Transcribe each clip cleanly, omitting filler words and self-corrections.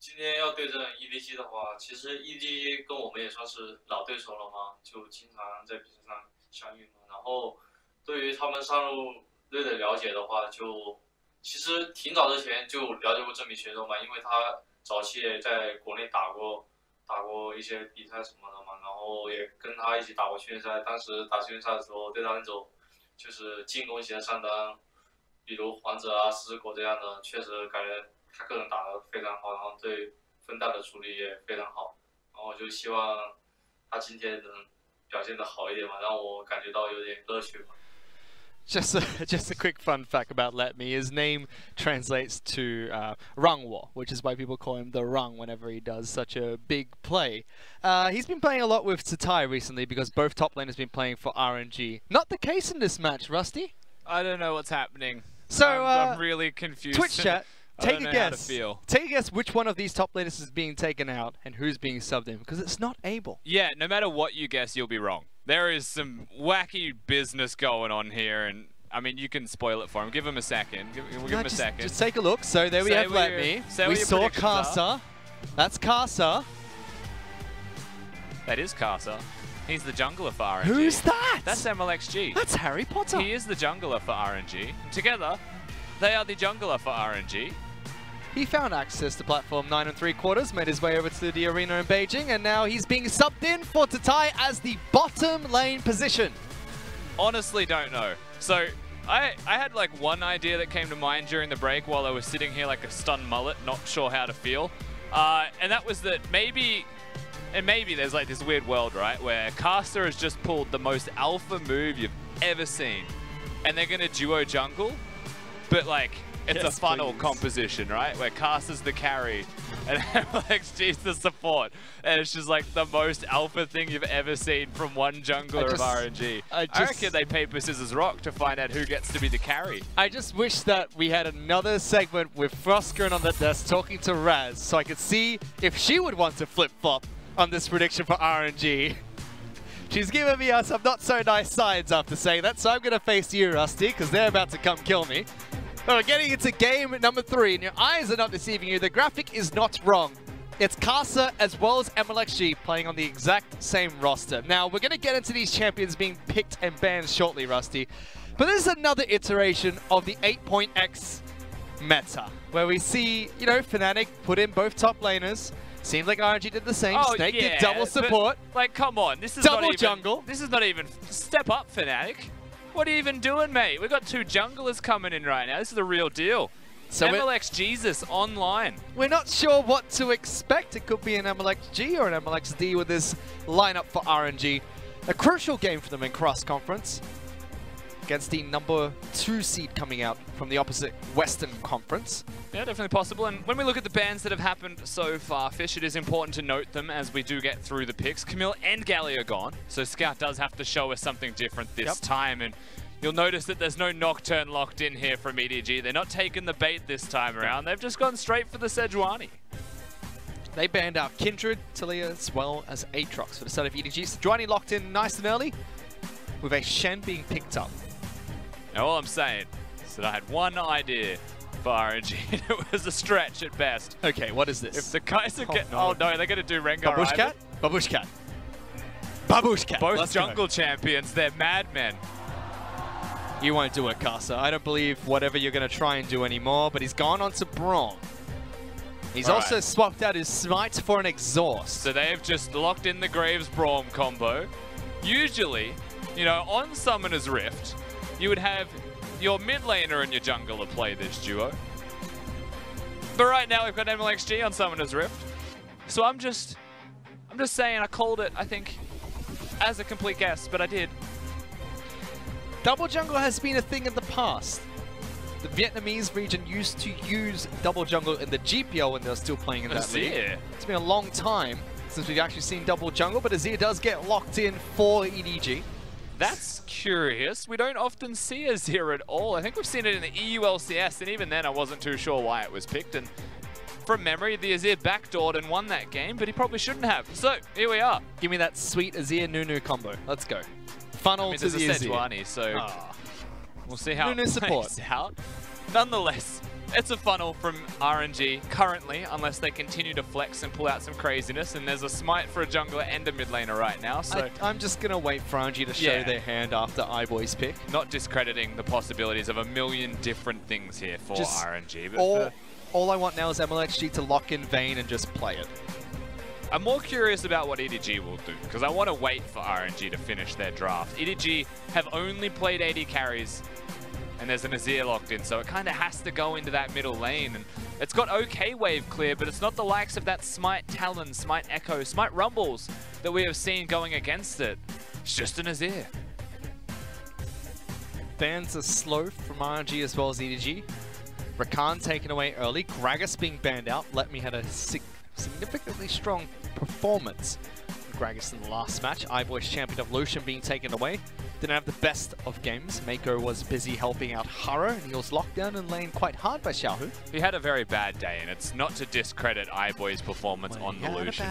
今天要对阵 EDG 的话，其实 EDG 跟我们也算是老对手了嘛，就经常在比赛上相遇嘛。然后对于他们上路队的了解的话，就其实挺早之前就了解过这名选手嘛，因为他早期也在国内打过一些比赛什么的嘛，然后也跟他一起打过训练赛。当时打训练赛的时候，对他那种就是进攻型的上单，比如皇者啊、狮子狗这样的，确实感觉他个人打得非常好，然后对分弹的处理也非常好。然后我就希望他今天能表现得好一点嘛，让我感觉到有点乐趣吧。Just a quick fun fact about Let Me. His name translates to Rungwo, which is why people call him the Rung whenever he does such a big play. He's been playing a lot with Tatai recently because both top laners have been playing for RNG. Not the case in this match, Rusty. I don't know what's happening. So I'm really confused. Twitch chat, take a guess. How to feel. Take a guess which one of these top laners is being taken out and who's being subbed in, because it's not Abel. Yeah, no matter what you guess, you'll be wrong. There is some wacky business going on here, and I mean, you can spoil it for him. Give him a second. We'll give him a second. Just take a look. So there we have Let Me. We saw Kasa. That's Kasa. That is Kasa. He's the jungler for RNG. Who's that? That's MLXG. That's Harry Potter. He is the jungler for RNG. Together, they are the jungler for RNG. He found access to platform 9 3/4, made his way over to the arena in Beijing, and now he's being subbed in for Tatai as the bottom lane position. Honestly, don't know. So, I had like one idea that came to mind during the break while I was sitting here like a stunned mullet, not sure how to feel. And that was that maybe there's like this weird world, right, where Caster has just pulled the most alpha move you've ever seen. And they're going to duo jungle, but like, it's a funnel composition, right? Where Caster's the carry and MLXG's the support. And it's just like the most alpha thing you've ever seen from one jungler of RNG. I reckon they paper, scissors, rock to find out who gets to be the carry. I just wish that we had another segment with Frostgren on the desk talking to Raz so I could see if she would want to flip-flop on this prediction for RNG. She's giving me some not so nice signs after saying that, so I'm going to face you, Rusty, because they're about to come kill me. But we're getting into game number 3, and your eyes are not deceiving you. The graphic is not wrong. It's Kasa as well as MLXG playing on the exact same roster. Now, we're going to get into these champions being picked and banned shortly, Rusty. But this is another iteration of the 8.x meta, where we see, you know, Fnatic put in both top laners. Seems like RNG did the same. Oh, Snake yeah, did double support. But, like, come on. This is double not even, jungle. This is not even... Step up, Fnatic. What are you even doing, mate? We've got 2 junglers coming in right now. This is the real deal. So MLX Jesus online. We're not sure what to expect. It could be an MLXG or an MLXD with this lineup for RNG. A crucial game for them in cross-conference against the number 2 seed coming out from the opposite Western Conference. Yeah, definitely possible. And when we look at the bans that have happened so far, Fish, it is important to note them as we do get through the picks. Camille and Gally are gone, so Scout does have to show us something different this time. And you'll notice that there's no Nocturne locked in here from EDG. They're not taking the bait this time around. They've just gone straight for the Sejuani. They banned out Kindred, Talia, as well as Aatrox for the start of EDG. Sejuani locked in nice and early, with a Shen being picked up. Now, all I'm saying is that I had one idea for RNG, and it was a stretch at best. Okay, what is this? If the Kaiser get... Oh, no, they're going to do Rengar. Babushka Cat? Babushka Cat. Babushka Cat. Both jungle champions, they're madmen. You won't do it, Kasa. I don't believe whatever you're going to try and do anymore, but he's gone on to Braum. He's also swapped out his Smite for an Exhaust. So they have just locked in the Graves Braum combo. Usually, you know, on Summoner's Rift, you would have your mid laner and your jungler play this duo. But right now we've got MLXG on Summoner's Rift. So I'm just saying I called it, I think, as a complete guess, but I did. Double jungle has been a thing in the past. The Vietnamese region used to use double jungle in the GPL when they were still playing in that league. It's been a long time since we've actually seen double jungle, but Azir does get locked in for EDG. That's curious. We don't often see Azir at all. I think we've seen it in the EULCS, and even then I wasn't too sure why it was picked. And from memory, the Azir backdoored and won that game, but he probably shouldn't have. So, here we are. Give me that sweet Azir Nunu combo. Let's go. Funnel to the Azir. Sejuani, so we'll see how Nunu it support. plays out. Nonetheless, It's a funnel from RNG currently, unless they continue to flex and pull out some craziness. And there's a smite for a jungler and a mid laner right now. So I'm just going to wait for RNG to show their hand after iBoy's pick. Not discrediting the possibilities of a million different things here for just RNG. But all I want now is MLXG to lock in Vayne and just play it. I'm more curious about what EDG will do, because I want to wait for RNG to finish their draft. EDG have only played AD carries, and there's an Azir locked in, so it kind of has to go into that middle lane. And it's got okay wave clear, but it's not the likes of that Smite Talon, Smite Echo, Smite Rumbles that we have seen going against it. It's just an Azir. Bans are slow from RNG as well as EDG. Rakan taken away early, Gragas being banned out. Let Me had a significantly strong performance from Gragas in the last match. iBoy's champion of Lucian being taken away. Didn't have the best of games. Mako was busy helping out Haro, and he was locked down and laying quite hard by Xiaohu. He had a very bad day, and it's not to discredit iBoy's performance on the Lucian.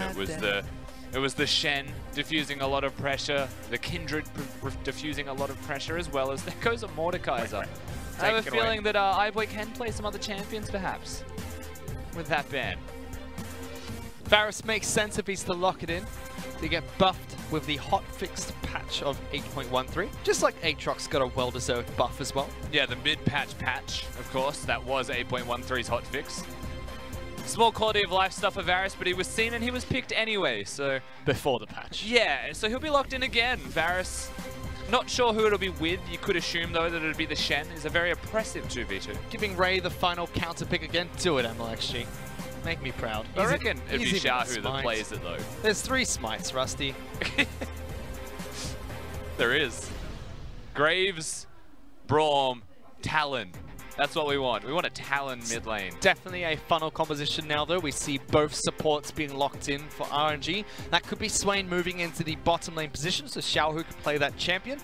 It was the Shen diffusing a lot of pressure, the Kindred diffusing a lot of pressure, as well as there goes a Mordekaiser. I have a feeling that iBoy can play some other champions, perhaps, with that ban. Varus makes sense if he's to lock it in. They get buffed with the hot fixed patch of 8.13, just like Aatrox got a well-deserved buff as well. Yeah, the mid-patch, of course, that was 8.13's hot fix. Small quality of life stuff for Varus, but he was seen and he was picked anyway, so... Before the patch. Yeah, so he'll be locked in again. Varus, not sure who it'll be with. You could assume, though, that it'd be the Shen. He's a very oppressive 2v2. Giving Ray the final counter pick again. Do it, MLXG. Make me proud. I reckon it'd be Xiaohu that plays it, though. There's 3 smites, Rusty. There is. Graves, Braum, Talon. That's what we want. We want a Talon mid lane. Definitely a funnel composition now, though. We see both supports being locked in for RNG. That could be Swain moving into the bottom lane position, so Xiaohu can play that champion.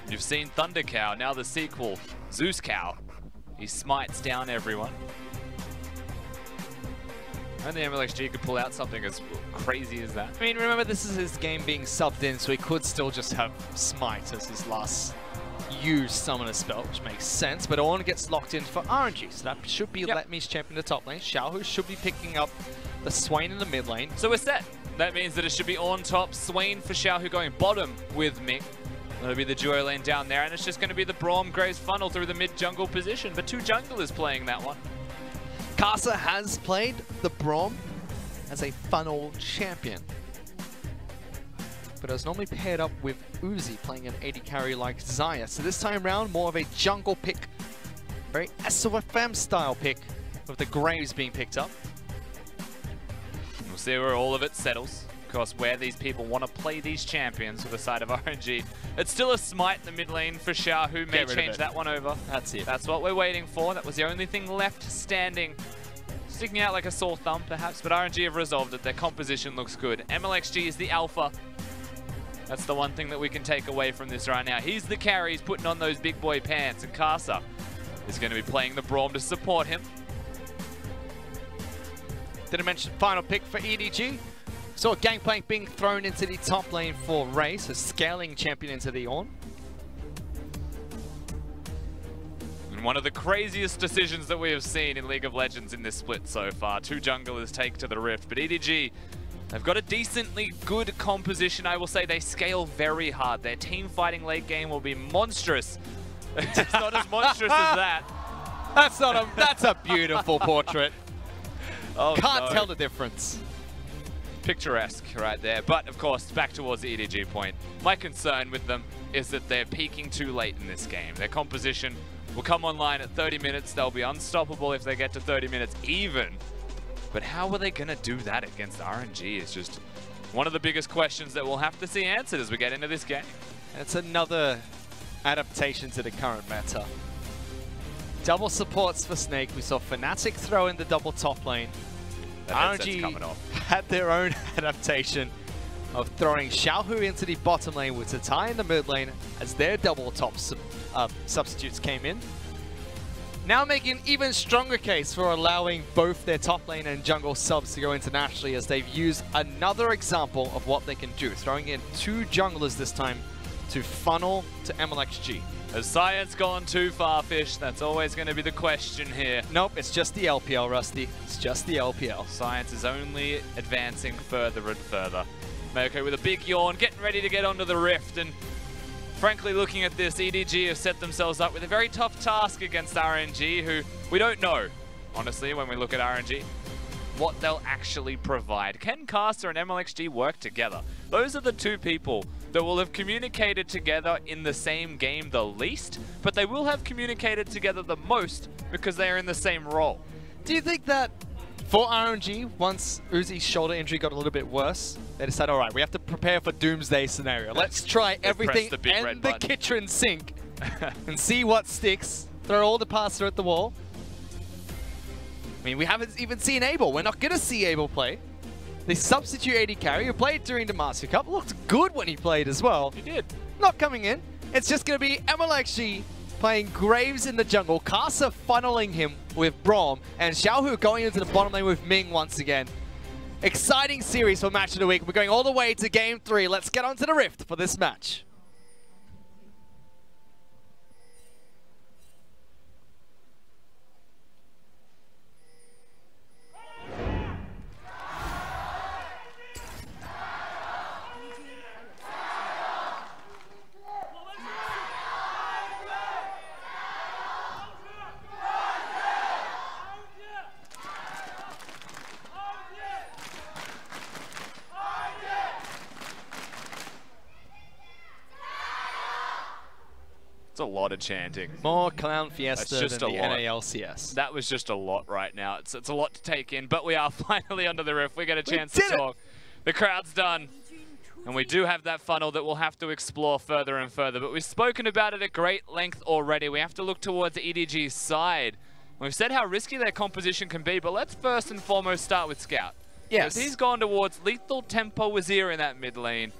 You've seen Thunder Cow, now the sequel, Zeus Cow. He smites down everyone. Only MLXG could pull out something as crazy as that. I mean, remember, this is his game being subbed in, so he could still just have Smite as his last used summoner spell, which makes sense, but Ornn gets locked in for RNG, so that should be Let Me's champion in the top lane. Xiaohu should be picking up the Swain in the mid lane. So we're set. That means that it should be Ornn top, Swain for Xiaohu going bottom with Mick. That'll be the duo lane down there, and it's just going to be the Braum Graves funnel through the mid-jungle position, but 2 junglers playing that one. Karsa has played the Braum as a funnel champion, but it was normally paired up with Uzi playing an AD carry like Xayah. So this time around, more of a jungle pick, very SOFM style pick, with the Graves being picked up. We'll see where all of it settles. Of course, where these people want to play these champions with the side of RNG. It's still a smite in the mid lane for Xiao, who may change that one over. That's it. That's what we're waiting for. That was the only thing left standing. Sticking out like a sore thumb, perhaps, but RNG have resolved it. Their composition looks good. MLXG is the alpha. That's the one thing that we can take away from this right now. He's the carry. He's putting on those big boy pants, and Karsa is going to be playing the Braum to support him. Didn't mention final pick for EDG. Saw Gangplank being thrown into the top lane for Ray, so scaling champion into the Ornn. And one of the craziest decisions that we have seen in League of Legends in this split so far. 2 junglers take to the Rift, but EDG, they've got a decently good composition. I will say they scale very hard. Their team fighting late game will be monstrous. It's not as monstrous as that. That's a beautiful portrait. Oh, Can't tell the difference. Picturesque right there, but of course back towards the EDG point. My concern with them is that they're peaking too late in this game. Their composition will come online at 30 minutes. They'll be unstoppable if they get to 30 minutes even. But how are they going to do that against RNG is just one of the biggest questions that we'll have to see answered as we get into this game. It's another adaptation to the current meta. Double supports for Snake. We saw Fnatic throw in the double top lane. RNG had their own adaptation of throwing Xiaohu into the bottom lane with Tatai in the mid lane as their double top substitutes came in. Now making an even stronger case for allowing both their top lane and jungle subs to go internationally, as they've used another example of what they can do, throwing in 2 junglers this time to funnel to MLXG. Has Science gone too far, Fish? That's always going to be the question here. Nope, it's just the LPL, Rusty. It's just the LPL. Science is only advancing further and further. Mako with a big yawn, getting ready to get onto the Rift, and frankly, looking at this, EDG have set themselves up with a very tough task against RNG, who we don't know, honestly, when we look at RNG, what they'll actually provide. Can Caster and MLXG work together? Those are the two people that will have communicated together in the same game the least, but they will have communicated together the most because they are in the same role. Do you think that for RNG, once Uzi's shoulder injury got a little bit worse, they decided, all right, we have to prepare for doomsday scenario. Let's try everything and the kitchen sink and see what sticks. Throw all the pasta at the wall. I mean, we haven't even seen Abel. We're not going to see Abel play. They substitute AD carry, who played during the Master Cup. Looked good when he played as well. He did. Not coming in. It's just going to be MLXG playing Graves in the jungle, Kasa funneling him with Braum, and Xiaohu going into the bottom lane with Ming once again. Exciting series for Match of the Week. We're going all the way to Game 3. Let's get on to the Rift for this match. It's a lot of chanting. More Clown Fiesta just than the a lot. NALCS. That was just a lot right now. It's a lot to take in, but we are finally under the Rift. We get a chance to talk. The crowd's done. And we do have that funnel that we'll have to explore further and further, but we've spoken about it at great length already. We have to look towards EDG's side. We've said how risky their composition can be, but let's first and foremost start with Scout. Yes. Because he's gone towards Lethal Tempo Wazir in that mid lane.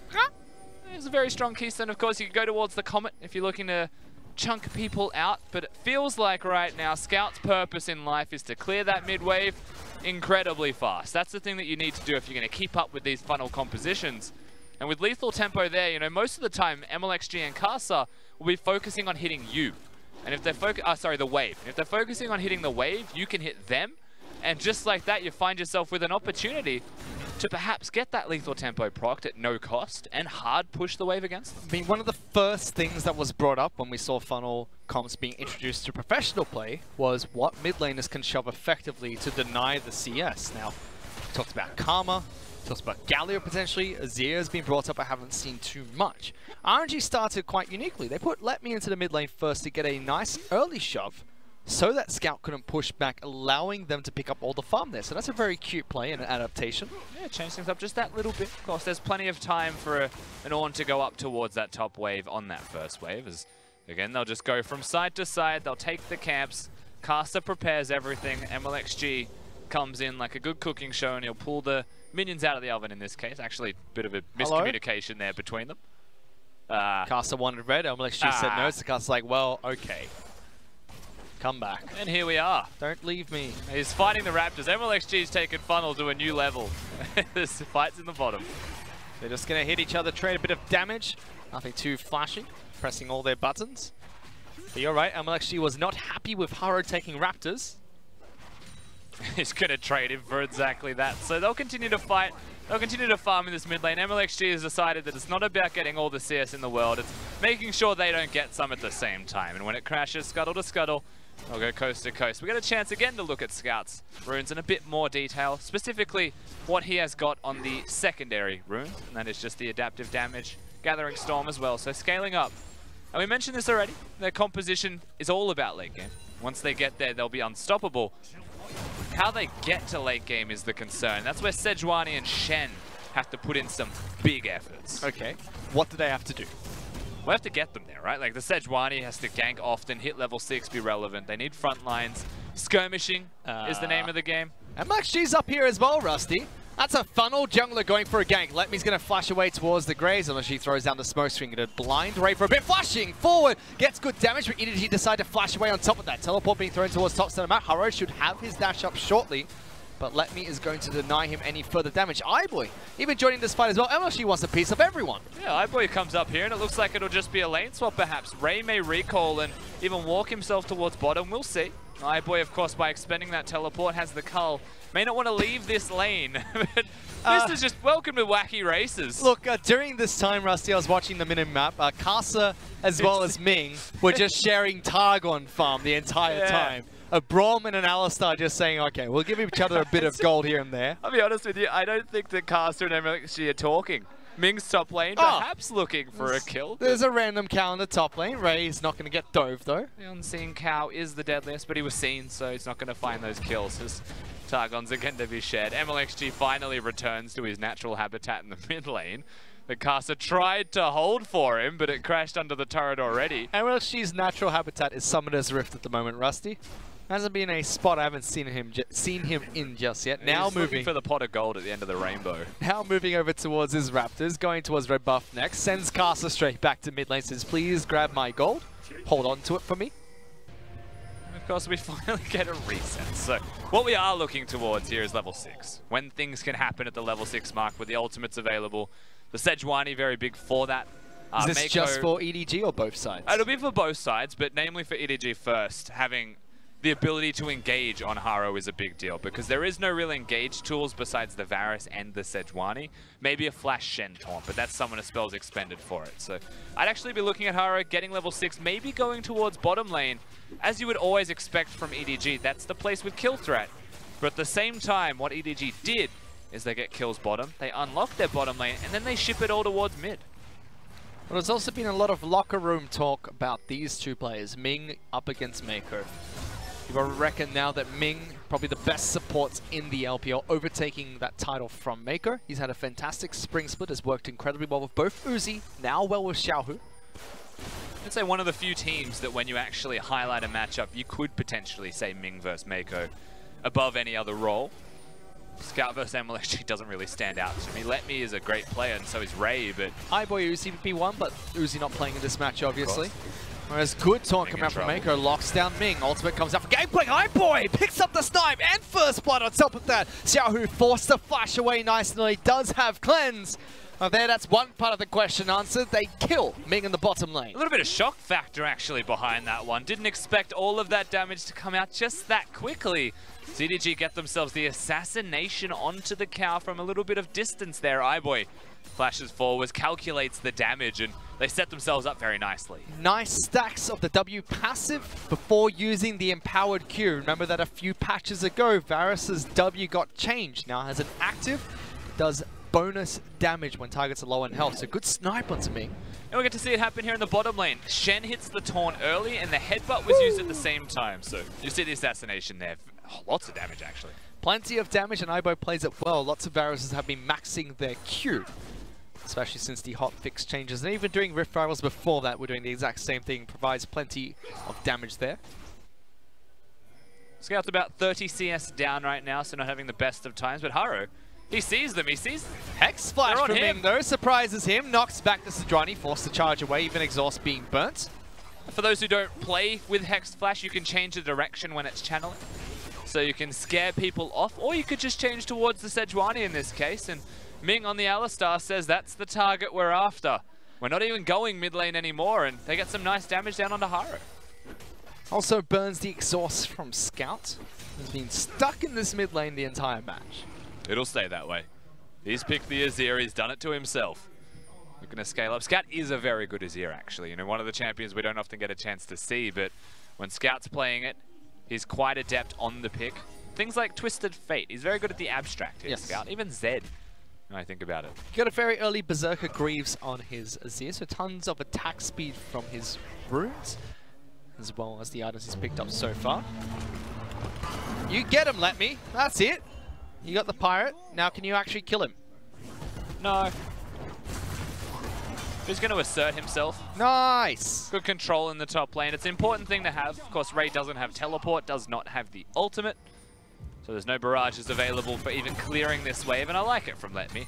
There's a very strong keystone, of course. You could go towards the Comet if you're looking to chunk people out, but it feels like right now Scout's purpose in life is to clear that mid wave incredibly fast. That's the thing that you need to do if you're going to keep up with these funnel compositions. And with Lethal Tempo there, you know, most of the time MLXG and Casa will be focusing on hitting you. And if they're the wave. And if they're focusing on hitting the wave, you can hit them. And just like that, you find yourself with an opportunity to perhaps get that Lethal Tempo procced at no cost and hard push the wave against them. I mean, one of the first things that was brought up when we saw funnel comps being introduced to professional play was what mid laners can shove effectively to deny the CS. Now, we talked about Karma, talked about Galio potentially. Azir has been brought up, I haven't seen too much. RNG started quite uniquely. They put Let Me into the mid lane first to get a nice early shove so that Scout couldn't push back, allowing them to pick up all the farm there. So that's a very cute play and an adaptation. Yeah, change things up just that little bit. Of course, there's plenty of time for an Ornn to go up towards that top wave on that first wave. As again, they'll just go from side to side. They'll take the camps. Caster prepares everything. MLXG comes in like a good cooking show, and he'll pull the minions out of the oven in this case. Actually, a bit of a miscommunication there between them. Caster wanted red. MLXG said no. So Caster's like, well, okay. Come back. And here we are. Don't leave me. He's fighting the Raptors. MLXG's taken funnel to a new level. This fight's in the bottom. They're just going to hit each other, trade a bit of damage. Nothing too flashy. Pressing all their buttons. But you're right, MLXG was not happy with Haro taking Raptors. He's going to trade him for exactly that. So they'll continue to fight. They'll continue to farm in this mid lane. MLXG has decided that it's not about getting all the CS in the world. It's making sure they don't get some at the same time. And when it crashes, scuttle to scuttle, they'll go coast to coast. We get a chance again to look at Scout's runes in a bit more detail, specifically what he has got on the secondary runes, and that is just the adaptive damage, Gathering Storm as well, so scaling up. And we mentioned this already, their composition is all about late game. Once they get there, they'll be unstoppable. How they get to late game is the concern. That's where Sejuani and Shen have to put in some big efforts. Okay, what do they have to do? We have to get them there, right? Like the Sejuani has to gank often, hit level 6, be relevant. They need front lines. Skirmishing is the name of the game. MLXG's up here as well, Rusty. That's a funnel jungler going for a gank. Letme's going to flash away towards the Graves, unless she throws down the smoke screen. Going to blind Ray for a bit. Flashing forward. Gets good damage, but EDG decide to flash away on top of that. Teleport being thrown towards top center map. Haro should have his dash up shortly. but Let Me is going to deny him any further damage. iBoy even joining this fight as well. MLG wants a piece of everyone. Yeah, iBoy comes up here, and it looks like it'll just be a lane swap perhaps. Ray may recall and even walk himself towards bottom. We'll see. iBoy, of course, by expending that teleport, has the cull. May not want to leave this lane, but this is just welcome to wacky races. Look, during this time, Rusty, I was watching the minimap. Kasa as well as Ming were just sharing Targon farm the entire time. A Braum and an Alistar just saying, okay, we'll give each other a bit of gold here and there. I'll be honest with you, I don't think that Kasa and MLG are talking. Ming's top lane, perhaps looking for a kill. There's a random cow in the top lane. Ray's not going to get dove, though. The unseen cow is the deadliest, but he was seen, so he's not going to find those kills. His Targons are going to be shared. MLXG finally returns to his natural habitat in the mid lane. The Kasa tried to hold for him, but it crashed under the turret already. MLXG's natural habitat is Summoner's Rift at the moment, Rusty. Hasn't been a spot I haven't seen him in just yet. Now moving for the pot of gold at the end of the rainbow. Now moving over towards his Raptors, going towards red buff next. Sends Kasa straight back to mid lane. Says, please grab my gold. Hold on to it for me. And of course, we finally get a reset. So what we are looking towards here is level 6. When things can happen at the level 6 mark with the ultimates available. The Sejuani very big for that. Is this Mako, just for EDG or both sides? It'll be for both sides, but namely for EDG first, having the ability to engage on Haro is a big deal because there is no real engage tools besides the Varus and the Sejuani. Maybe a Flash Shen Taunt, but that's Summoner spells expended for it. So I'd actually be looking at Haro getting level 6, maybe going towards bottom lane. As you would always expect from EDG, that's the place with kill threat. But at the same time, what EDG did is they get kills bottom, they unlock their bottom lane, and then they ship it all towards mid. Well, there's also been a lot of locker room talk about these two players, Ming up against Mako. You've got to reckon now that Ming, probably the best supports in the LPL, overtaking that title from Mako. He's had a fantastic spring split, has worked incredibly well with both Uzi, now well with Xiaohu. I'd say one of the few teams that when you actually highlight a matchup, you could potentially say Ming versus Mako above any other role. Scout versus MLXG doesn't really stand out to me. Let Me is a great player, and so is Ray, but iBoy Uzi would be one, but Uzi not playing in this match, obviously. Whereas good taunt coming out from Mako, locks down Ming. Ultimate comes out for gameplay. iBoy picks up the snipe and first blood on top of that. Xiaohu forced to flash away nicely. He does have cleanse. That's one part of the question answered. They kill Ming in the bottom lane. A little bit of shock factor actually behind that one. Didn't expect all of that damage to come out just that quickly. EDG get themselves the assassination onto the cow from a little bit of distance there. iBoy flashes forwards, calculates the damage, and they set themselves up very nicely. Nice stacks of the W passive before using the empowered Q. Remember that a few patches ago, Varus's W got changed. Now has an active, does bonus damage when targets are low on health. So good snipe onto Ming. And we get to see it happen here in the bottom lane. Shen hits the taunt early, and the headbutt was used at the same time. So you see the assassination there. Oh, lots of damage, actually. Plenty of damage, and iBoy plays it well. Lots of Varuses have been maxing their Q, especially since the hotfix changes. And even doing Rift Rivals before that, we're doing the exact same thing. Provides plenty of damage there. Scout's about 30 CS down right now, so not having the best of times. But Haro, he sees them. He sees Hex Splash from him, though. Surprises him. Knocks back the Sejuani, forced to charge away. Even Exhaust being burnt. For those who don't play with Hex Splash, you can change the direction when it's channeling. So you can scare people off, or you could just change towards the Sejuani in this case. And Ming on the Alistar says that's the target we're after. We're not even going mid lane anymore, and they get some nice damage down onto Haro. Also burns the exhaust from Scout. He's been stuck in this mid lane the entire match. It'll stay that way. He's picked the Azir, he's done it to himself. We're going to scale up. Scout is a very good Azir, actually. You know, one of the champions we don't often get a chance to see, but when Scout's playing it, he's quite adept on the pick. Things like Twisted Fate. He's very good at the abstract here, Scout. Even Zed, when I think about it. Got a very early Berserker Greaves on his Azir, so tons of attack speed from his runes, as well as the items he's picked up so far. You get him, Let Me. That's it. You got the pirate. Now can you actually kill him? No. He's going to assert himself. Nice. Good control in the top lane. It's an important thing to have. Of course, Ray doesn't have teleport, does not have the ultimate. So there's no barrages available for even clearing this wave, and I like it from Let Me.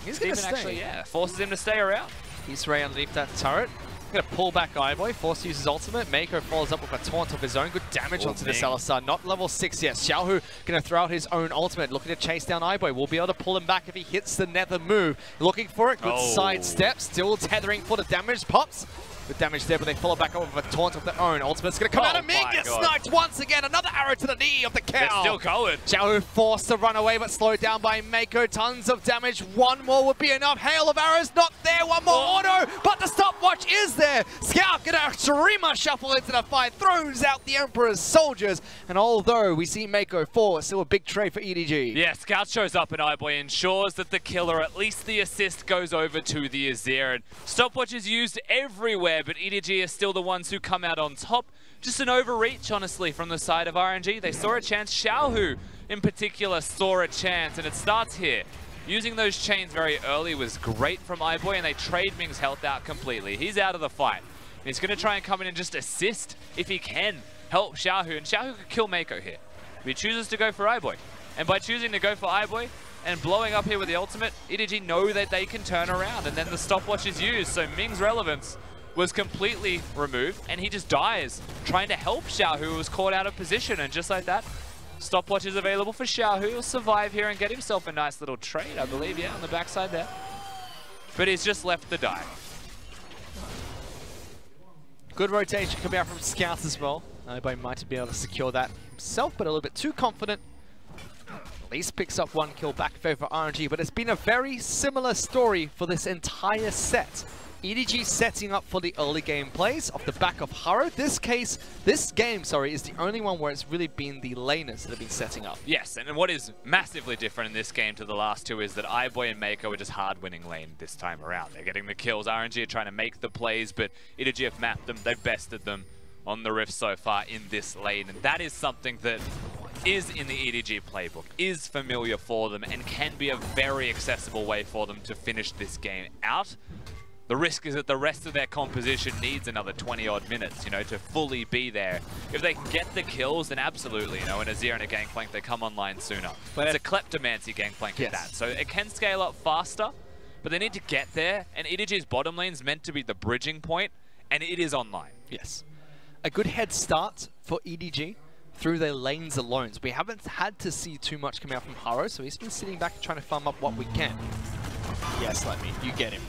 He's going to stay. Actually, forces him to stay around. He's Ray underneath that turret. Gonna pull back Iboy, forced to use his ultimate. Mako follows up with a taunt of his own. Good damage onto this Alistar. Not level 6 yet. Xiaohu gonna throw out his own ultimate, looking to chase down Iboy. Will be able to pull him back if he hits the nether move. Looking for it. Good side step. Still tethering for the damage. Pops. Good damage there, but they follow back up with a taunt of their own. Ultimate's gonna come out of Ming. Gets sniped once again. Another arrow to the knee of the cow. They're still going. Xiaohu forced to run away, but slowed down by Mako. Tons of damage. One more would be enough. Hail of arrows not there. One more auto, but the stopwatch is there. Scout gonna Shurima shuffle into the fight. Throws out the Emperor's soldiers. And although we see Mako fall, still a big trade for EDG. Yeah, Scout shows up and Iboy ensures that the kill, or at least the assist, goes over to the Azir. And stopwatch is used everywhere, but EDG is still the ones who come out on top. Just an overreach, honestly, from the side of RNG. They saw a chance. Xiaohu, in particular, saw a chance, and it starts here. Using those chains very early was great from Iboy, and they trade Ming's health out completely. He's out of the fight. He's going to try and come in and just assist, if he can, help Xiaohu, and Xiaohu could kill Mako here. But he chooses to go for Iboy. And by choosing to go for Iboy and blowing up here with the ultimate, EDG know that they can turn around, and then the stopwatch is used, so Ming's relevance was completely removed, and he just dies trying to help Xiaohu, who was caught out of position, and just like that, stopwatch is available for Xiaohu. He'll survive here and get himself a nice little trade, I believe, yeah, on the backside there. But he's just left to die. Good rotation coming out from Scouts as well. Iboy might be able to secure that himself, but a little bit too confident. At least picks up one kill back in favor of RNG, but it's been a very similar story for this entire set. EDG setting up for the early game plays off the back of Haro. This game, is the only one where it's really been the laners that have been setting up. Yes, and what is massively different in this game to the last two is that Iboy and Mako are just hard winning lane this time around. They're getting the kills. RNG are trying to make the plays, but EDG have mapped them. They've bested them on the Rift so far in this lane, and that is something that is in the EDG playbook, is familiar for them, and can be a very accessible way for them to finish this game out. The risk is that the rest of their composition needs another 20-odd minutes, you know, to fully be there. If they can get the kills, then absolutely, you know, in Azir and a Gangplank, they come online sooner. But it's a Kleptomancy Gangplank at that, so it can scale up faster, but they need to get there, and EDG's bottom lane is meant to be the bridging point, and it is online. Yes. A good head start for EDG through their lanes alone. So we haven't had to see too much come out from Haro, so he's been sitting back trying to farm up what we can. Yes, let me. You get him.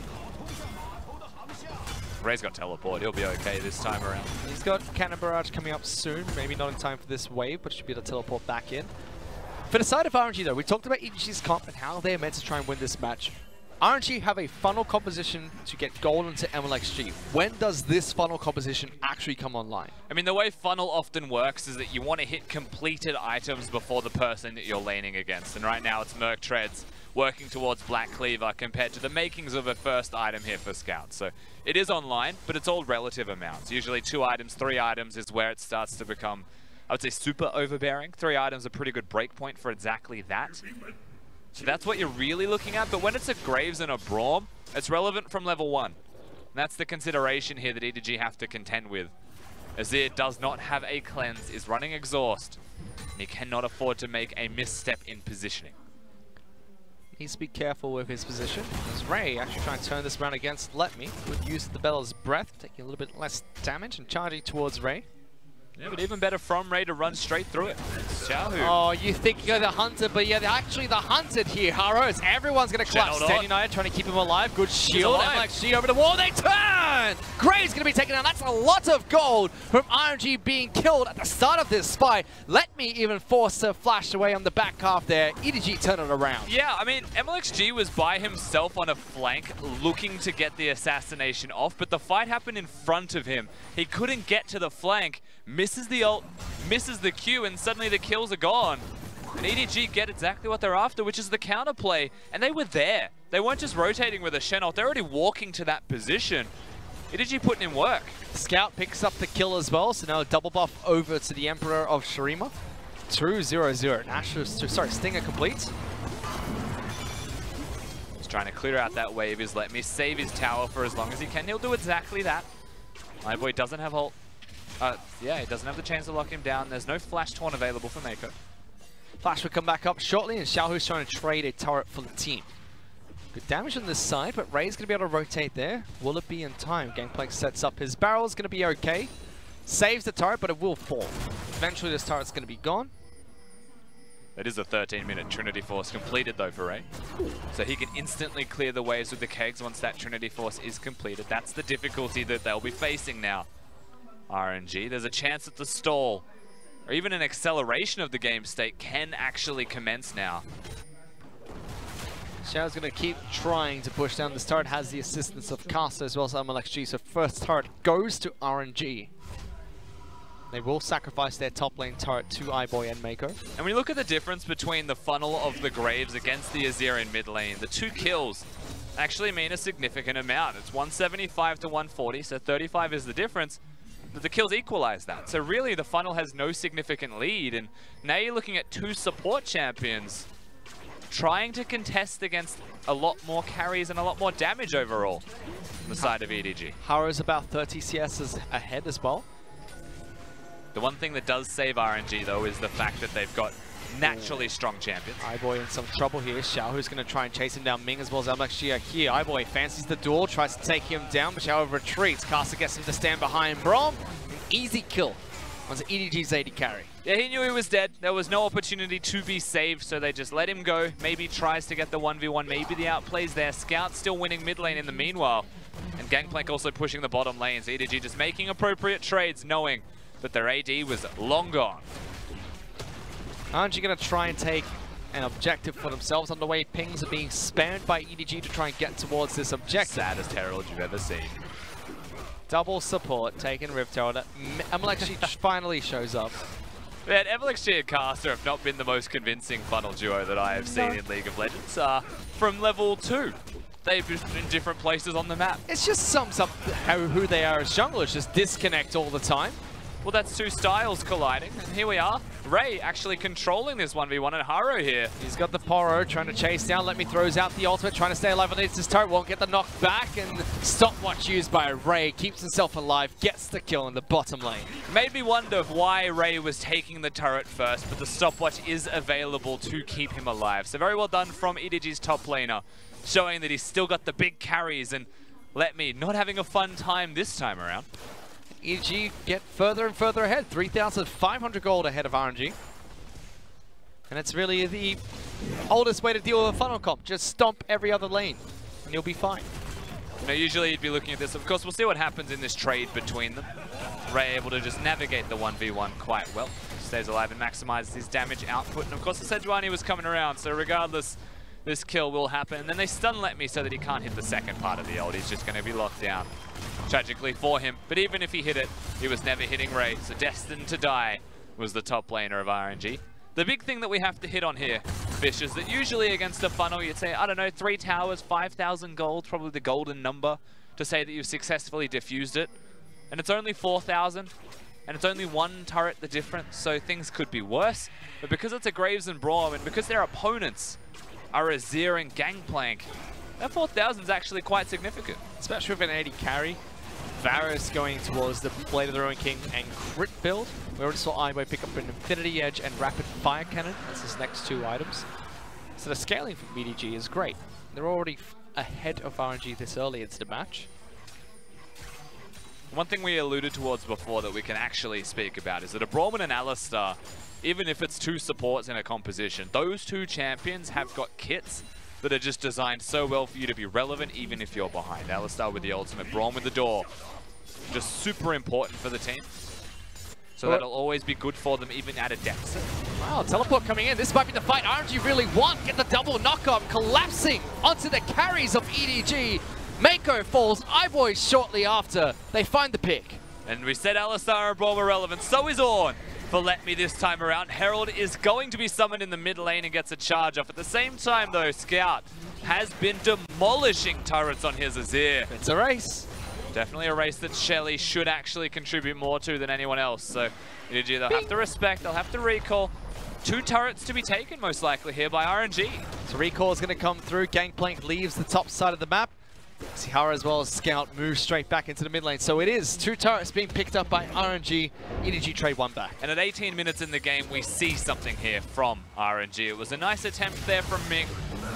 Ray's got teleport. He'll be okay this time around. He's got Cannon Barrage coming up soon. Maybe not in time for this wave, but should be able to teleport back in. For the side of RNG, though, we talked about EDG's comp and how they're meant to try and win this match. RNG have a funnel composition to get gold into MLXG. When does this funnel composition actually come online? I mean, the way funnel often works is that you want to hit completed items before the person that you're laning against. And right now it's Merc Treads working towards Black Cleaver compared to the makings of a first item here for Scout. So it is online, but it's all relative amounts. Usually 2 items, 3 items is where it starts to become, I would say, super overbearing. 3 items are a pretty good breakpoint for exactly that. So that's what you're really looking at, but when it's a Graves and a Braum, it's relevant from level 1. And that's the consideration here that EDG have to contend with. Azir does not have a cleanse, is running exhaust, and he cannot afford to make a misstep in positioning. Needs to be careful with his position, as Ray actually trying to turn this around against Let Me. Good use of the Bella's Breath, taking a little bit less damage and charging towards Ray. Yeah, but even better from Ray to run straight through it. Xiaohu. Oh, you think you're the hunted, but yeah, they're actually the hunted here, Haros. Everyone's going to collapse. Stand United trying to keep him alive. Good shield. MLXG over the wall. They turn! Graves going to be taken down. That's a lot of gold from RNG being killed at the start of this fight. Let Me even force to flash away on the back half there. EDG turn it around. Yeah, I mean, MLXG was by himself on a flank looking to get the assassination off, but the fight happened in front of him. He couldn't get to the flank. Misses the ult, misses the Q, and suddenly the kills are gone. And EDG get exactly what they're after, which is the counterplay. And they were there. They weren't just rotating with a Shen ult, they're already walking to that position. EDG putting in work. Scout picks up the kill as well, so now a double buff over to the Emperor of Shurima. 2-0-0. Stinger complete. Just trying to clear out that wave is Let Me save his tower for as long as he can. He'll do exactly that. Iboy doesn't have ult. Yeah, he doesn't have the chance to lock him down. There's no flash taunt available for Mako. Flash will come back up shortly, and Xiaohu's trying to trade a turret for the team. Good damage on this side, but Ray's going to be able to rotate there. Will it be in time? Gangplank sets up his barrel. Is going to be okay. Saves the turret, but it will fall. Eventually, this turret's going to be gone. It is a 13-minute Trinity Force completed, though, for Ray. So he can instantly clear the waves with the kegs once that Trinity Force is completed. That's the difficulty that they'll be facing now. RNG, there's a chance that the stall, or even an acceleration of the game state, can actually commence now. Xiao's going to keep trying to push down this turret, has the assistance of Caster as well as LPL. So first turret goes to RNG. They will sacrifice their top lane turret to iBoy and Mako. And when you look at the difference between the funnel of the Graves against the Azir in mid lane, the 2 kills actually mean a significant amount. It's 175 to 140, so 35 is the difference. But the kills equalize that. So really the funnel has no significant lead, and now you're looking at 2 support champions trying to contest against a lot more carries and a lot more damage overall on the side of EDG. Haro's about 30 CS ahead as well. The one thing that does save RNG, though, is the fact that they've got naturally strong champions. iBoy in some trouble here. Xiao, who's going to try and chase him down. Ming as well as LPL here. iBoy fancies the duel, tries to take him down, but Xiao retreats. Caster gets him to stand behind Braum. An easy kill on the EDG's AD carry. Yeah, he knew he was dead. There was no opportunity to be saved, so they just let him go. Maybe tries to get the 1v1. Maybe the outplays there. Scout still winning mid lane in the meanwhile. And Gangplank also pushing the bottom lanes. EDG just making appropriate trades, knowing that their AD was long gone. Aren't you going to try and take an objective for themselves on the way? Pings are being spammed by EDG to try and get towards this objective. Saddest Herald you've ever seen. Double support taking Rift Herald. LPL finally shows up. Man, LPL and Caster have not been the most convincing funnel duo that I have seen in League of Legends. From level 2. They've been in different places on the map. It just sums up who they are as junglers, just disconnect all the time. Well, that's 2 styles colliding, and here we are. Ray actually controlling this 1v1, and Haro here. He's got the Poro trying to chase down. Let me throws out the ultimate, trying to stay alive underneath his turret. Won't get the knock back, and stopwatch used by Ray. Keeps himself alive, gets the kill in the bottom lane. Made me wonder why Ray was taking the turret first, but the stopwatch is available to keep him alive. So very well done from EDG's top laner, showing that he's still got the big carries, and let me not having a fun time this time around. EDG get further and further ahead, 3,500 gold ahead of RNG. And it's really the oldest way to deal with a funnel comp. Just stomp every other lane, and you'll be fine. You know, usually you'd be looking at this. Of course, we'll see what happens in this trade between them. Ray able to just navigate the 1v1 quite well. Stays alive and maximizes his damage output. And of course, the Sejuani was coming around, so regardless, this kill will happen. And then they stun Let Me so that he can't hit the second part of the ult. He's just going to be locked down. Tragically for him, but even if he hit it, he was never hitting Ray, so destined to die was the top laner of RNG. The big thing that we have to hit on here, Fish, is that usually against a funnel, you'd say, I don't know, 3 towers, 5,000 gold, probably the golden number to say that you've successfully diffused it. And it's only 4,000, and it's only 1 turret the difference, so things could be worse. But because it's a Graves and Braum, and because their opponents are Azir and Gangplank, that 4,000 is actually quite significant. Especially with an 80 carry. Varus going towards the Blade of the Ruin King and crit build. We already saw iBoy pick up an Infinity Edge and Rapid Fire Cannon as his next 2 items. So the scaling from EDG is great. They're already ahead of RNG this early into the match. One thing we alluded towards before that we can actually speak about is that a Braum and an Alistar, even if it's 2 supports in a composition, those 2 champions have got kits that are just designed so well for you to be relevant even if you're behind. Alistar with the ultimate, Braum with the door. Just super important for the team. So that'll always be good for them even at a deficit. Wow, teleport coming in. This might be the fight RNG really want. Get the double knock-on, collapsing onto the carries of EDG. Mako falls, iBoy shortly after. They find the pick. And we said Alistar and Braum are relevant, so is Ornn. For Let Me this time around. Herald is going to be summoned in the mid lane and gets a charge off. At the same time though, Scout has been demolishing turrets on his Azir. It's a race. Definitely a race that Shelly should actually contribute more to than anyone else. So EDG, they'll have to respect, they'll have to recall. 2 turrets to be taken most likely here by RNG. So recall is going to come through. Gangplank leaves the top side of the map. Sihara as well as Scout move straight back into the mid lane. So it is 2 turrets being picked up by RNG. EDG trade 1 back. And at 18 minutes in the game, we see something here from RNG. It was a nice attempt there from Ming.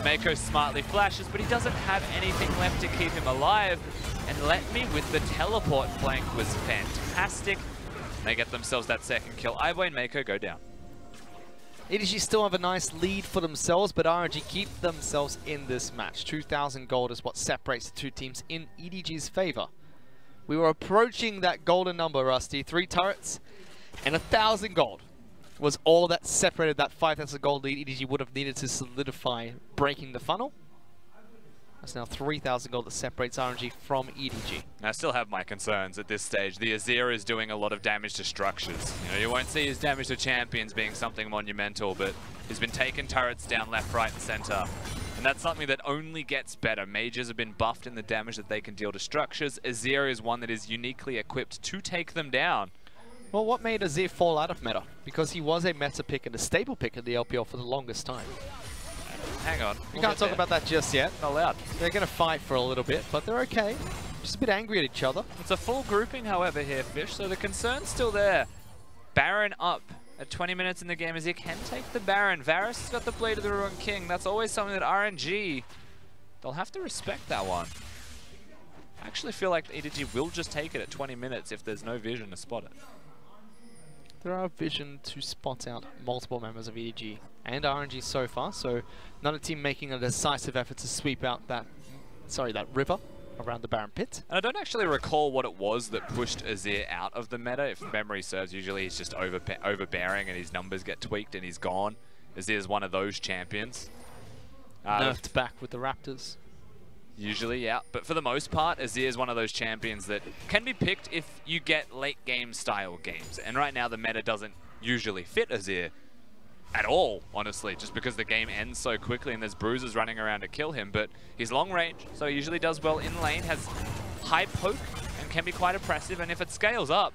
Mako smartly flashes, but he doesn't have anything left to keep him alive. And Let Me with the teleport flank was fantastic. They get themselves that second kill. Iboy and Mako go down. EDG still have a nice lead for themselves, but RNG keep themselves in this match. 2,000 gold is what separates the two teams in EDG's favor. We were approaching that golden number, Rusty. 3 turrets and 1,000 gold was all that separated that 5,000 gold lead EDG would have needed to solidify breaking the funnel. That's now 3,000 gold that separates RNG from EDG. I still have my concerns at this stage. The Azir is doing a lot of damage to structures. You know, you won't see his damage to champions being something monumental, but he's been taking turrets down left, right, and center. And that's something that only gets better. Mages have been buffed in the damage that they can deal to structures. Azir is one that is uniquely equipped to take them down. Well, what made Azir fall out of meta? Because he was a meta pick and a stable pick in the LPL for the longest time. Hang on. We can't talk about that just yet. Not allowed. They're going to fight for a little bit, but they're okay. Just a bit angry at each other. It's a full grouping, however, here, Fish, so the concern's still there. Baron up at 20 minutes in the game as he can take the Baron. Varus has got the Blade of the Ruined King. That's always something that RNG, they'll have to respect that one. I actually feel like EDG will just take it at 20 minutes if there's no vision to spot it. There are vision to spot out multiple members of EDG and RNG so far, so another team making a decisive effort to sweep out that, that river around the Baron pit. And I don't actually recall what it was that pushed Azir out of the meta. If memory serves, usually he's just overbearing and his numbers get tweaked and he's gone. Azir's one of those champions. Nerfed back with the Raptors. Usually, yeah. But for the most part, Azir is one of those champions that can be picked if you get late game style games. And right now the meta doesn't usually fit Azir at all, honestly, just because the game ends so quickly and there's bruisers running around to kill him. But he's long range, so he usually does well in lane, has high poke, and can be quite oppressive. And if it scales up,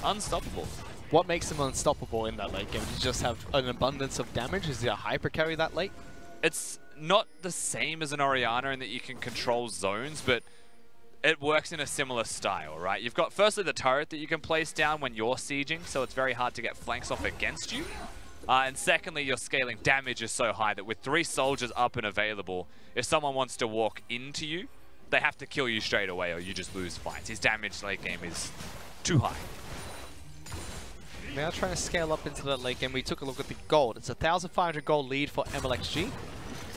unstoppable. What makes him unstoppable in that late game? Does he just have an abundance of damage? Is he a hyper carry that late? It's not the same as an Orianna in that you can control zones, but it works in a similar style, right? You've got firstly the turret that you can place down when you're sieging, so it's very hard to get flanks off against you. And secondly, your scaling damage is so high that with 3 soldiers up and available, if someone wants to walk into you, they have to kill you straight away or you just lose fights. His damage late game is too high. Now trying to scale up into that late game, we took a look at the gold. It's a 1,500 gold lead for MLXG.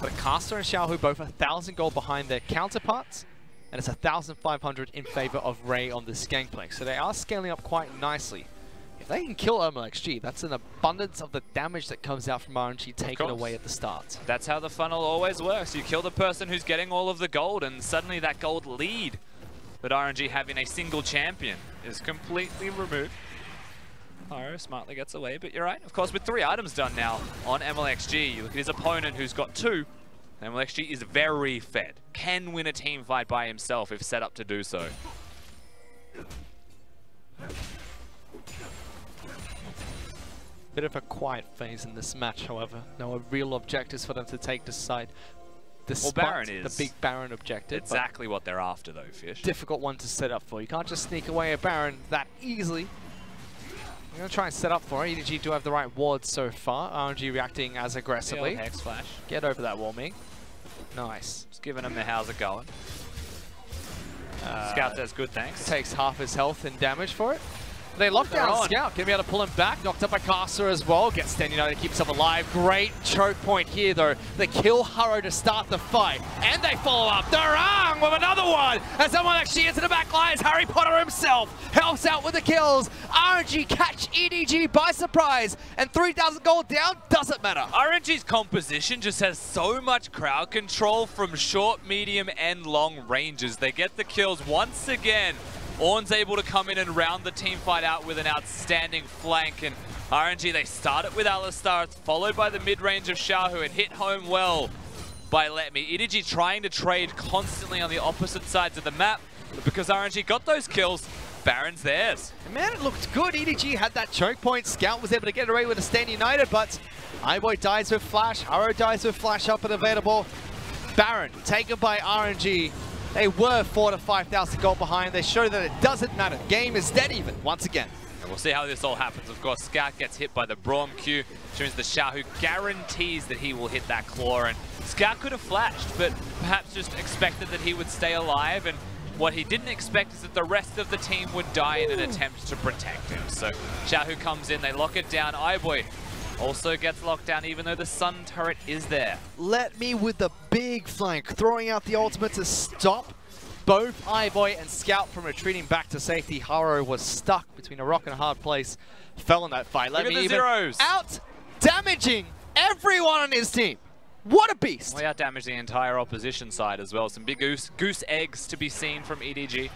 But Caster and Xiaohu both 1,000 gold behind their counterparts, and it's 1,500 in favor of Ray on this gangplank. So they are scaling up quite nicely. If they can kill MLXG, that's an abundance of the damage that comes out from RNG taken away at the start. That's how the funnel always works. You kill the person who's getting all of the gold, and suddenly that gold lead that RNG have in a single champion is completely removed. Haro smartly gets away, but you're right. Of course, with 3 items done now on MLXG, you look at his opponent who's got 2. MLXG is very fed. Can win a team fight by himself if set up to do so. Bit of a quiet phase in this match, however. No real objectives for them to take this side. Despite Baron is the big Baron objective. Exactly what they're after, though, Fish. Difficult one to set up for. You can't just sneak away a Baron that easily. I'm going to try and set up for it. EDG do have the right wards so far. RNG reacting as aggressively. Hex flash. Get over that wall, Ming. Nice. Just giving him the how's it going. Scout says good, thanks. Takes half his health and damage for it. They lock down Scout. Gonna be able to pull him back. Knocked up by Caster as well. Gets standing out to keep himself alive. Great choke point here, though. They kill Haro to start the fight. And they follow up. Durang with another one. As someone actually into the back lines. Harry Potter himself helps out with the kills. RNG catch EDG by surprise. And 3,000 gold down doesn't matter. RNG's composition just has so much crowd control from short, medium, and long ranges. They get the kills once again. Ornn's able to come in and round the team fight out with an outstanding flank, and RNG, they start it with Alistar. It's followed by the mid-range of Xiaohu and hit home well by Let Me. EDG trying to trade constantly on the opposite sides of the map, but because RNG got those kills, Baron's theirs. And man, it looked good. EDG had that choke point. Scout was able to get away with a stand united, but Iboy dies with flash. Haro dies with flash up and available. Baron taken by RNG. They were 4,000 to 5,000 gold behind. They show that it doesn't matter. Game is dead even once again. And we'll see how this all happens. Of course, Scout gets hit by the Braum Q, which means the Xiaohu guarantees that he will hit that claw. And Scout could have flashed, but perhaps just expected that he would stay alive. And what he didn't expect is that the rest of the team would die in an attempt to protect him. So Xiaohu comes in, they lock it down. iBoy also gets locked down, even though the Sun turret is there. Let me with the big flank, throwing out the ultimate to stop both iBoy and Scout from retreating back to safety. Haro was stuck between a rock and a hard place, fell in that fight. Look at the zeros. Out damaging everyone on his team. What a beast! We out damaged the entire opposition side as well. Some big goose eggs to be seen from EDG.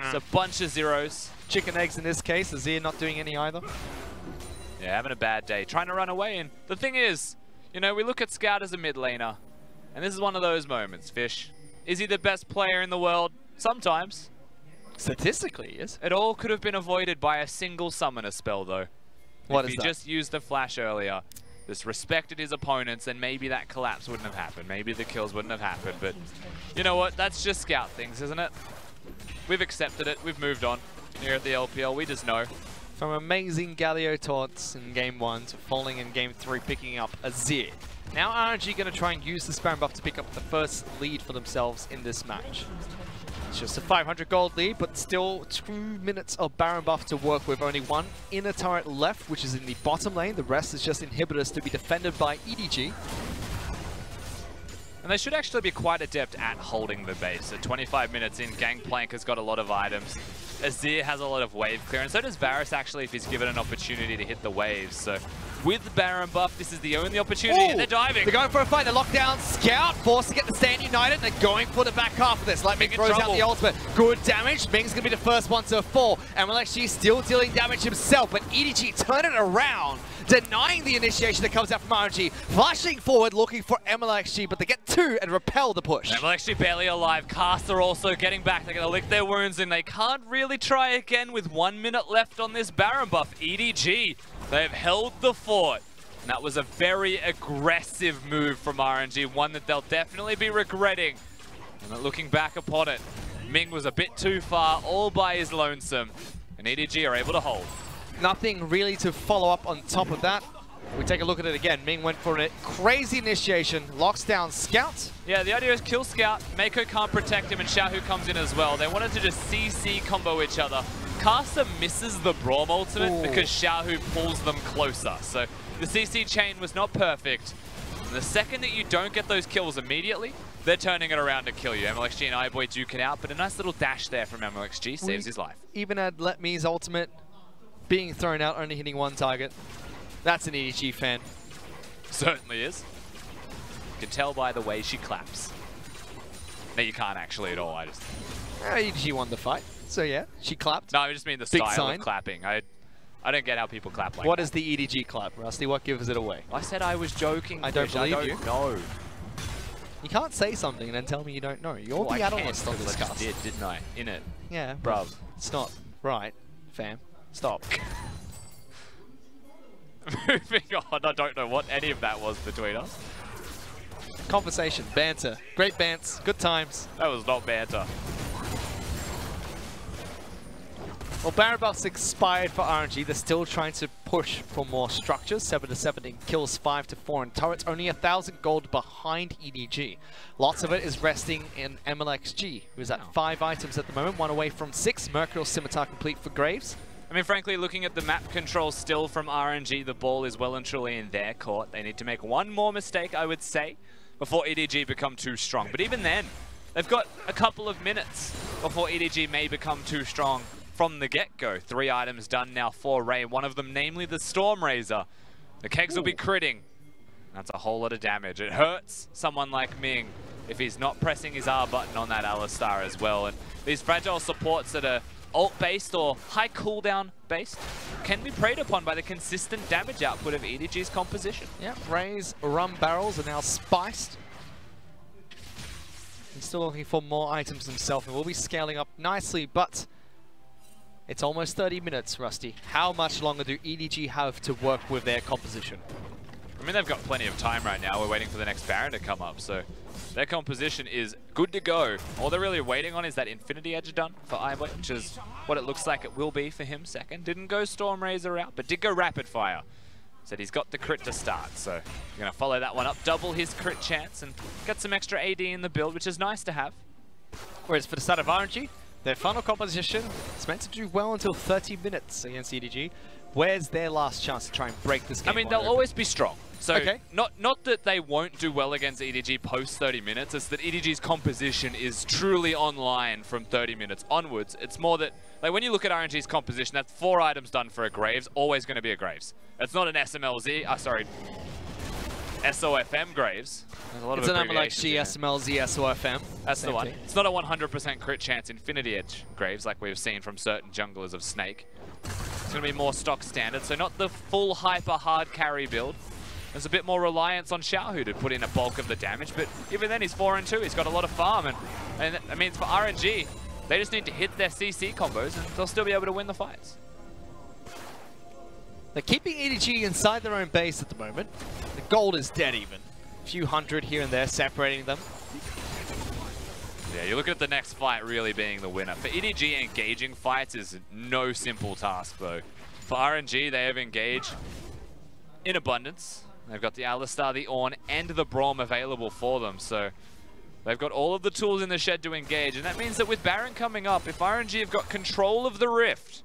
It's a bunch of zeros. Chicken eggs in this case. Azir not doing any either. Yeah, having a bad day, trying to run away. And the thing is, you know, we look at Scout as a mid laner, and this is one of those moments, Fish. Is he the best player in the world? Sometimes. Statistically, he is. It all could have been avoided by a single summoner spell, though. What if is he that? just used the flash earlier, just respected his opponents, then maybe that collapse wouldn't have happened. Maybe the kills wouldn't have happened. But you know what? That's just Scout things, isn't it? We've accepted it. We've moved on here at the LPL. We just know. From amazing Galio taunts in Game 1 to falling in Game 3, picking up Azir. Now RNG going to try and use this Baron buff to pick up the first lead for themselves in this match. It's just a 500 gold lead, but still 2 minutes of Baron buff to work with. Only one inner turret left, which is in the bottom lane. The rest is just inhibitors to be defended by EDG. And they should actually be quite adept at holding the base. At 25 minutes in, Gangplank has got a lot of items. Azir has a lot of wave clearance. So does Varus actually, if he's given an opportunity to hit the waves. So with Baron buff, this is the only opportunity, and they're diving. They're going for a fight. They're locked down. Scout forced to get the stand united. They're going for the back half of this. Like Ming throws out the ultimate. Good damage. Ming's going to be the first one to fall. And MLXG still dealing damage himself, but EDG turn it around, denying the initiation that comes out from RNG. Flashing forward, looking for MLXG, but they get two and repel the push. Nothing really to follow up on top of that. We take a look at it again. Ming went for a crazy initiation, locks down Scout. Yeah, the idea is kill Scout. Mako can't protect him, and Xiaohu comes in as well. They wanted to just CC combo each other. Caster misses the Braum ultimate because Xiaohu pulls them closer. So the CC chain was not perfect. And the second that you don't get those kills immediately, they're turning it around to kill you. MLXG and iBoy duke it out, but a nice little dash there from MLXG saves his life. Even had Let Me's ultimate being thrown out, only hitting one target. That's an EDG fan. Certainly is. You can tell by the way she claps. No, you can't actually at all. EDG won the fight, so yeah, she clapped. No, I just mean the style of clapping. I don't get how people clap like What that. is the EDG clap, Rusty? What gives it away? I said I was joking. I don't believe you. No. You can't say something and then tell me you don't know. You're the analyst on this cast. I did, didn't I? In it. Yeah. Bruv. It's not right, fam. Stop. Moving on, I don't know what any of that was between us. Conversation, banter, great bants, good times. That was not banter. Well, Baron buff's expired for RNG. They're still trying to push for more structures. 7 to 7 in kills, 5 to 4 in turrets. Only 1,000 gold behind EDG. Lots of it is resting in MLXG, who's at 5 items at the moment. 1 away from 6. Mercurial Scimitar complete for Graves. I mean, frankly, looking at the map control still from RNG, the ball is well and truly in their court. They need to make one more mistake, I would say, before EDG become too strong. But even then, they've got a couple of minutes before EDG may become too strong from the get-go. 3 items done now for Ray, one of them namely the Storm Razor. The kegs will be critting. That's a whole lot of damage. It hurts someone like Ming if he's not pressing his R button on that Alistar as well. And these fragile supports that are ult-based or high cooldown-based can be preyed upon by the consistent damage output of EDG's composition. Yeah, Ray's rum barrels are now spiced. He's still looking for more items himself and will be scaling up nicely, but it's almost 30 minutes, Rusty. How much longer do EDG have to work with their composition? I mean, they've got plenty of time right now. We're waiting for the next Baron to come up, so their composition is good to go. All they're really waiting on is that Infinity Edge done for iBoy, which is what it looks like it will be for him second. Didn't go Storm Razor out, but did go Rapid Fire. Said he's got the crit to start, so you're going to follow that one up, double his crit chance, and get some extra AD in the build, which is nice to have. Whereas for the start of RNG, their final composition is meant to do well until 30 minutes against EDG. Where's their last chance to try and break this game? I mean, they'll always be strong. So okay. not that they won't do well against EDG post 30 minutes, it's that EDG's composition is truly online from 30 minutes onwards. It's more that, like, when you look at RNG's composition, that's 4 items done for a Graves, always going to be a Graves. It's not an SMLZ, SOFM Graves. There's a lot it's of an MLXG, SMLZ, SOFM. That's the one. It's not a 100% crit chance Infinity Edge Graves like we've seen from certain junglers of Snake. It's going to be more stock standard, so not the full hyper hard carry build. There's a bit more reliance on Xiaohu to put in a bulk of the damage, but even then he's 4-2. He's got a lot of farm, and I mean, for RNG, they just need to hit their CC combos, and they'll still be able to win the fights. They're keeping EDG inside their own base at the moment. The gold is dead even. A few hundred here and there separating them. Yeah, you look at the next fight really being the winner. For EDG, engaging fights is no simple task, though. For RNG, they have engaged in abundance. They've got the Alistar, the Ornn, and the Braum available for them, so they've got all of the tools in the shed to engage, and that means that with Baron coming up, if RNG have got control of the Rift,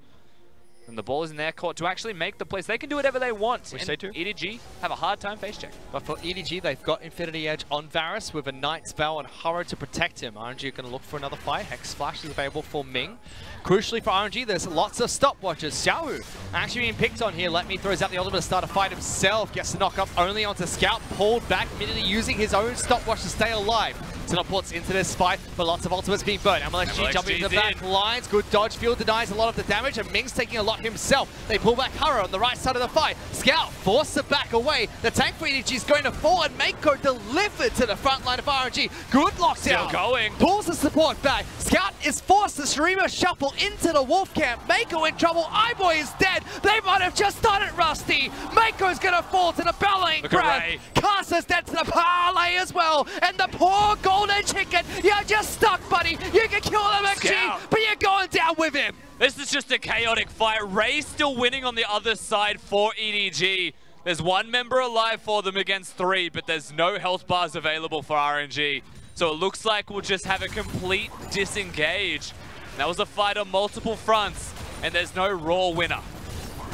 and the ball is in their court to actually make the plays, they can do whatever they want. Which and they do. EDG have a hard time face check. But for EDG, they've got Infinity Edge on Varus with a Knight's Vow and Haro to protect him. RNG are going to look for another fight. Hex Flash is available for Ming. Crucially for RNG, there's lots of stopwatches. Xiaohu actually being picked on here. Let Me throws out the ultimate to start a fight himself. Gets the knock up only onto Scout. Pulled back, immediately using his own stopwatch to stay alive. Teleports into this fight, but lots of ultimates being burned. MLXG jumping into the back lines. Good dodge. Field denies a lot of the damage, and Ming's taking a lot himself. They pull back Haro on the right side of the fight. Scout forced to back away. The tank for EDG is going to fall, and Mako delivered to the front line of RNG. Good lockdown. Still going. Pulls the support back. Scout is forced to streamer shuffle into the wolf camp. Mako in trouble. iBoy is dead. They might have just done it, Rusty. Mako's going to fall to the bellowing crab. Caster's dead to the parlay as well. And the poor golden chicken. You're just stuck, buddy. You can kill MLXG, but you're going down with him. This is just a chaotic fight. Ray still winning on the other side for EDG. There's 1 member alive for them against 3, but there's no health bars available for RNG. So it looks like we'll just have a complete disengage. That was a fight on multiple fronts, and there's no raw winner.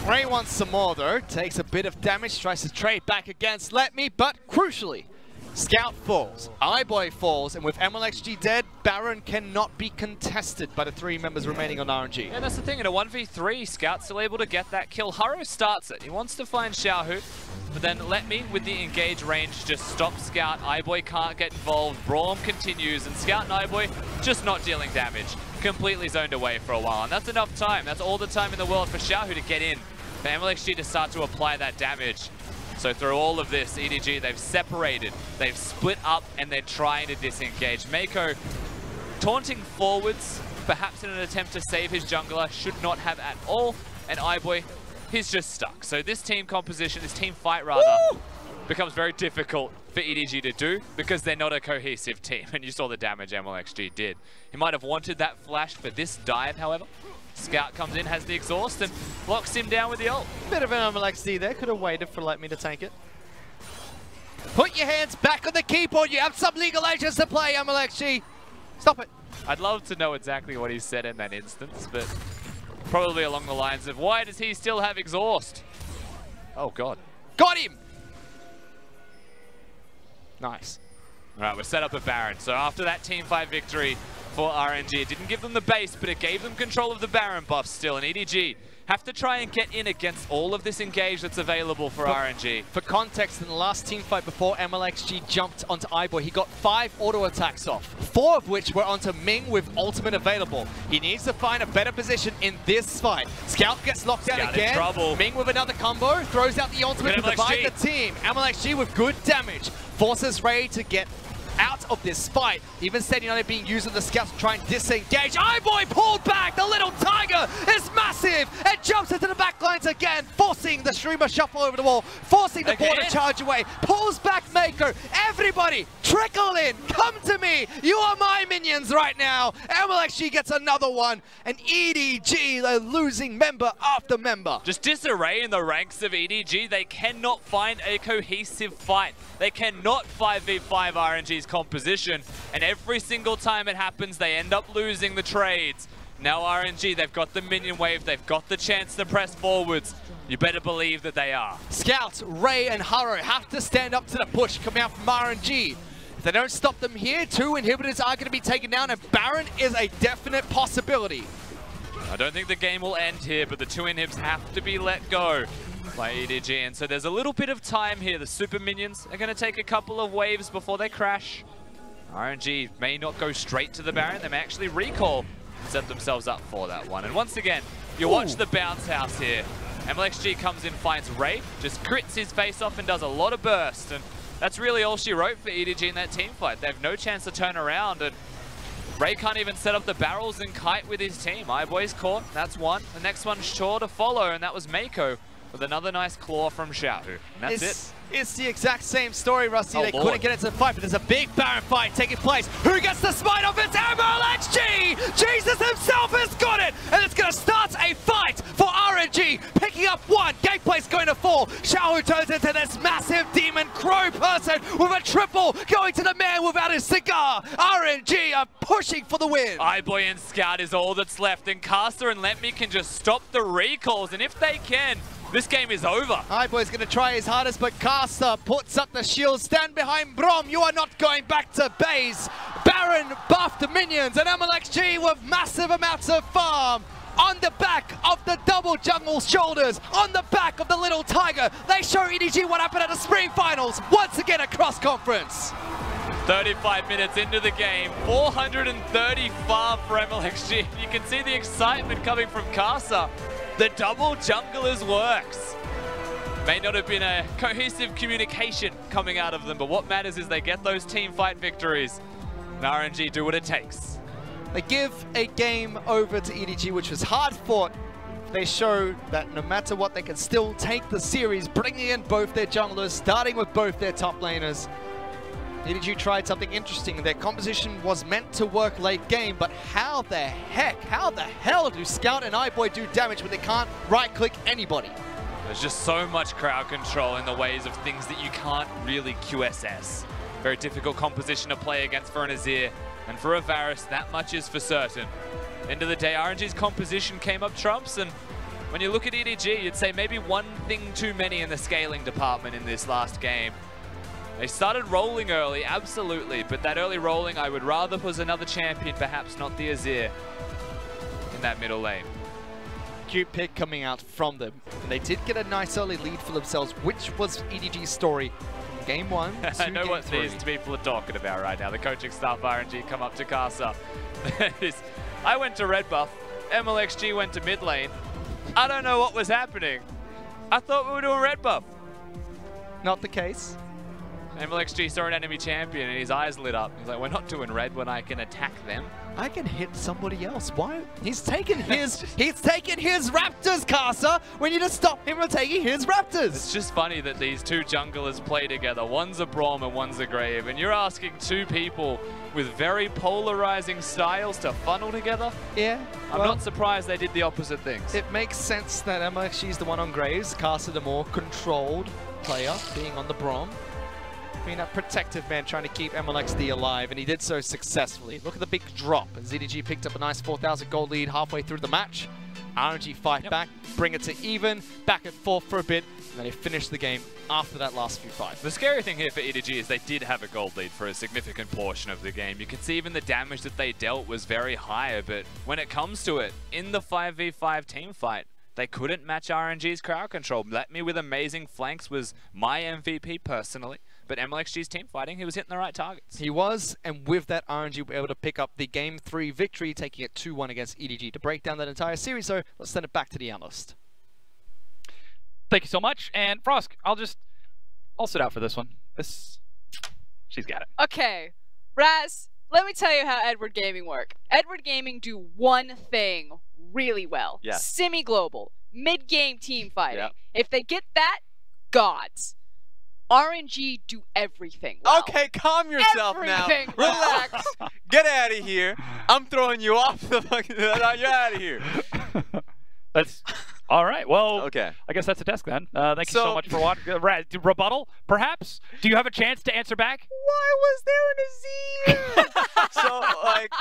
Ray wants some more though. Takes a bit of damage, tries to trade back against Let Me, but crucially, Scout falls, iBoy falls, and with MLXG dead, Baron cannot be contested by the 3 members remaining on RNG. And that's the thing, in a 1v3, Scout's still able to get that kill. Haro starts it. He wants to find Xiaohu, but then Let Me, with the engage range, just stops Scout. iBoy can't get involved. Braum continues, and Scout and iBoy just not dealing damage. Completely zoned away for a while, and that's enough time. That's all the time in the world for Xiaohu to get in, for MLXG to start to apply that damage. So through all of this, EDG, they've separated, they've split up, and they're trying to disengage. Mako taunting forwards, perhaps in an attempt to save his jungler, should not have at all. And iBoy, he's just stuck. So this team composition, this team fight rather, becomes very difficult for EDG to do because they're not a cohesive team. And you saw the damage MLXG did. He might have wanted that flash for this dive, however. Scout comes in, has the exhaust, and locks him down with the ult. Bit of an MLXD there. Could have waited for Let Me to tank it. Put your hands back on the keyboard. You have some legal agents to play, MLXG. Stop it. I'd love to know exactly what he said in that instance, but probably along the lines of, why does he still have exhaust? Oh, God. Got him. Nice. All right, we're set up a Baron. So after that team fight victory for RNG, it didn't give them the base, but it gave them control of the Baron buff still. And EDG have to try and get in against all of this engage that's available for RNG. For context, in the last team fight before MLXG jumped onto iBoy, he got 5 auto attacks off, 4 of which were onto Ming with ultimate available. He needs to find a better position in this fight. Scout gets locked down again. Trouble. Ming with another combo, throws out the ultimate to divide the team. MLXG with good damage, forces Ray to get out of this fight. Even Steady United being used as the scouts to try and disengage. iBoy pulled back. The little tiger is massive and jumps into the back lines again, forcing the streamer shuffle over the wall, forcing the ball to charge away. Pulls back Mako. Everybody, trickle in. Come to me. You are my minions right now. MLXG gets another one. And EDG, the losing member after member. Just disarray in the ranks of EDG. They cannot find a cohesive fight. They cannot 5v5 RNG's composition. And every single time it happens, they end up losing the trades. Now RNG, they've got the minion wave. They've got the chance to press forwards. You better believe that they are. Scouts, Ray and Haro have to stand up to the push coming out from RNG. If they don't stop them here, 2 inhibitors are going to be taken down, and Baron is a definite possibility. I don't think the game will end here, but the 2 inhibs have to be let go by EDG. And so there's a little bit of time here. The super minions are going to take a couple of waves before they crash. RNG may not go straight to the Baron. They may actually recall and set themselves up for that one. And once again, you watch the bounce house here. MLXG comes in, finds Ray, just crits his face off and does a lot of burst. And that's really all she wrote for EDG in that team fight. They have no chance to turn around, and Ray can't even set up the barrels and kite with his team. iBoy's caught, that's one. The next one's sure to follow, and that was Mako with another nice claw from Xiaohu. And that's it. It's the exact same story, Rusty. They Lord. couldn't get into the fight, but there's a big Baron fight taking place. Who gets the smite off? It's MLXG! Jesus himself has got it! And it's going to start a fight for RNG. Picking up one. Gateway's going to fall. Xiaohu turns into this massive demon crow person with a triple going to the man without his cigar. RNG are pushing for the win. iBoy and Scout is all that's left, and Caster and Let Me can just stop the recalls, and if they can, this game is over. iBoy's going to try his hardest, but Caster puts up the shield. Stand behind Brom. You are not going back to base. Baron buffed minions, and MLXG with massive amounts of farm. On the back of the double jungle shoulders, on the back of the little tiger, they show EDG what happened at the spring finals. Once again, a cross conference. 35 minutes into the game, 430 farm for MLXG. You can see the excitement coming from Caster. The double junglers works. May not have been a cohesive communication coming out of them, but what matters is they get those team fight victories. And RNG do what it takes. They give a game over to EDG, which was hard fought. They show that no matter what, they can still take the series, bringing in both their junglers, starting with both their top laners. EDG tried something interesting. Their composition was meant to work late game, but how the hell do Scout and iBoy do damage when they can't right-click anybody? There's just so much crowd control in the ways of things that you can't really QSS. Very difficult composition to play against for an Azir, and for a Varus, that much is for certain. End of the day, RNG's composition came up trumps, and when you look at EDG, you'd say maybe one thing too many in the scaling department in this last game. They started rolling early, absolutely, but that early rolling I would rather was another champion, perhaps not the Azir, in that middle lane. Cute pick coming out from them. And they did get a nice early lead for themselves, which was EDG's story. Game 1 to I know game what 3. these people are talking about right now. The coaching staff RNG come up to Caster. I went to red buff, MLXG went to mid lane. I don't know what was happening. I thought we were doing red buff. Not the case. MLXG saw an enemy champion and his eyes lit up. He's like, we're not doing red when I can attack them. I can hit somebody else. Why? He's taken his raptors, Caster. We need to stop him from taking his raptors. It's just funny that these two junglers play together. One's a Braum and one's a Grave. And you're asking two people with very polarizing styles to funnel together? Yeah. I'm not surprised they did the opposite things. It makes sense that MLXG's the one on Graves, Caster the more controlled player, being on the Braum. Being that protective man trying to keep MLXD alive, and he did so successfully. Look at the big drop, and ZDG picked up a nice 4,000 gold lead halfway through the match. RNG fight back, bring it to even, back and forth for a bit, and then they finish the game after that last few fights. The scary thing here for EDG is they did have a gold lead for a significant portion of the game. You can see even the damage that they dealt was very high, but when it comes to it, in the 5v5 team fight, they couldn't match RNG's crowd control. Let Me with amazing flanks was my MVP personally. But MLXG's team fighting, he was hitting the right targets. He was, and with that, RNG were able to pick up the Game 3 victory, taking it 2-1 against EDG to break down that entire series. So let's send it back to the analyst. Thank you so much. And Frosk, I'll sit out for this one. She's got it. Okay. Raz, let me tell you how Edward Gaming work. Edward Gaming do one thing really well. Yeah. Semi-global, mid-game team fighting. Yep. If they get that, gods. RNG do everything well. Okay, calm yourself Everything now. well. Relax. Get out of here. I'm throwing you off the fucking... You're out of here. That's all right. Well, Okay. I guess that's a desk then. Thank you so much for watching. Rebuttal, perhaps? Do you have a chance to answer back? Why was there an Azir? So, like,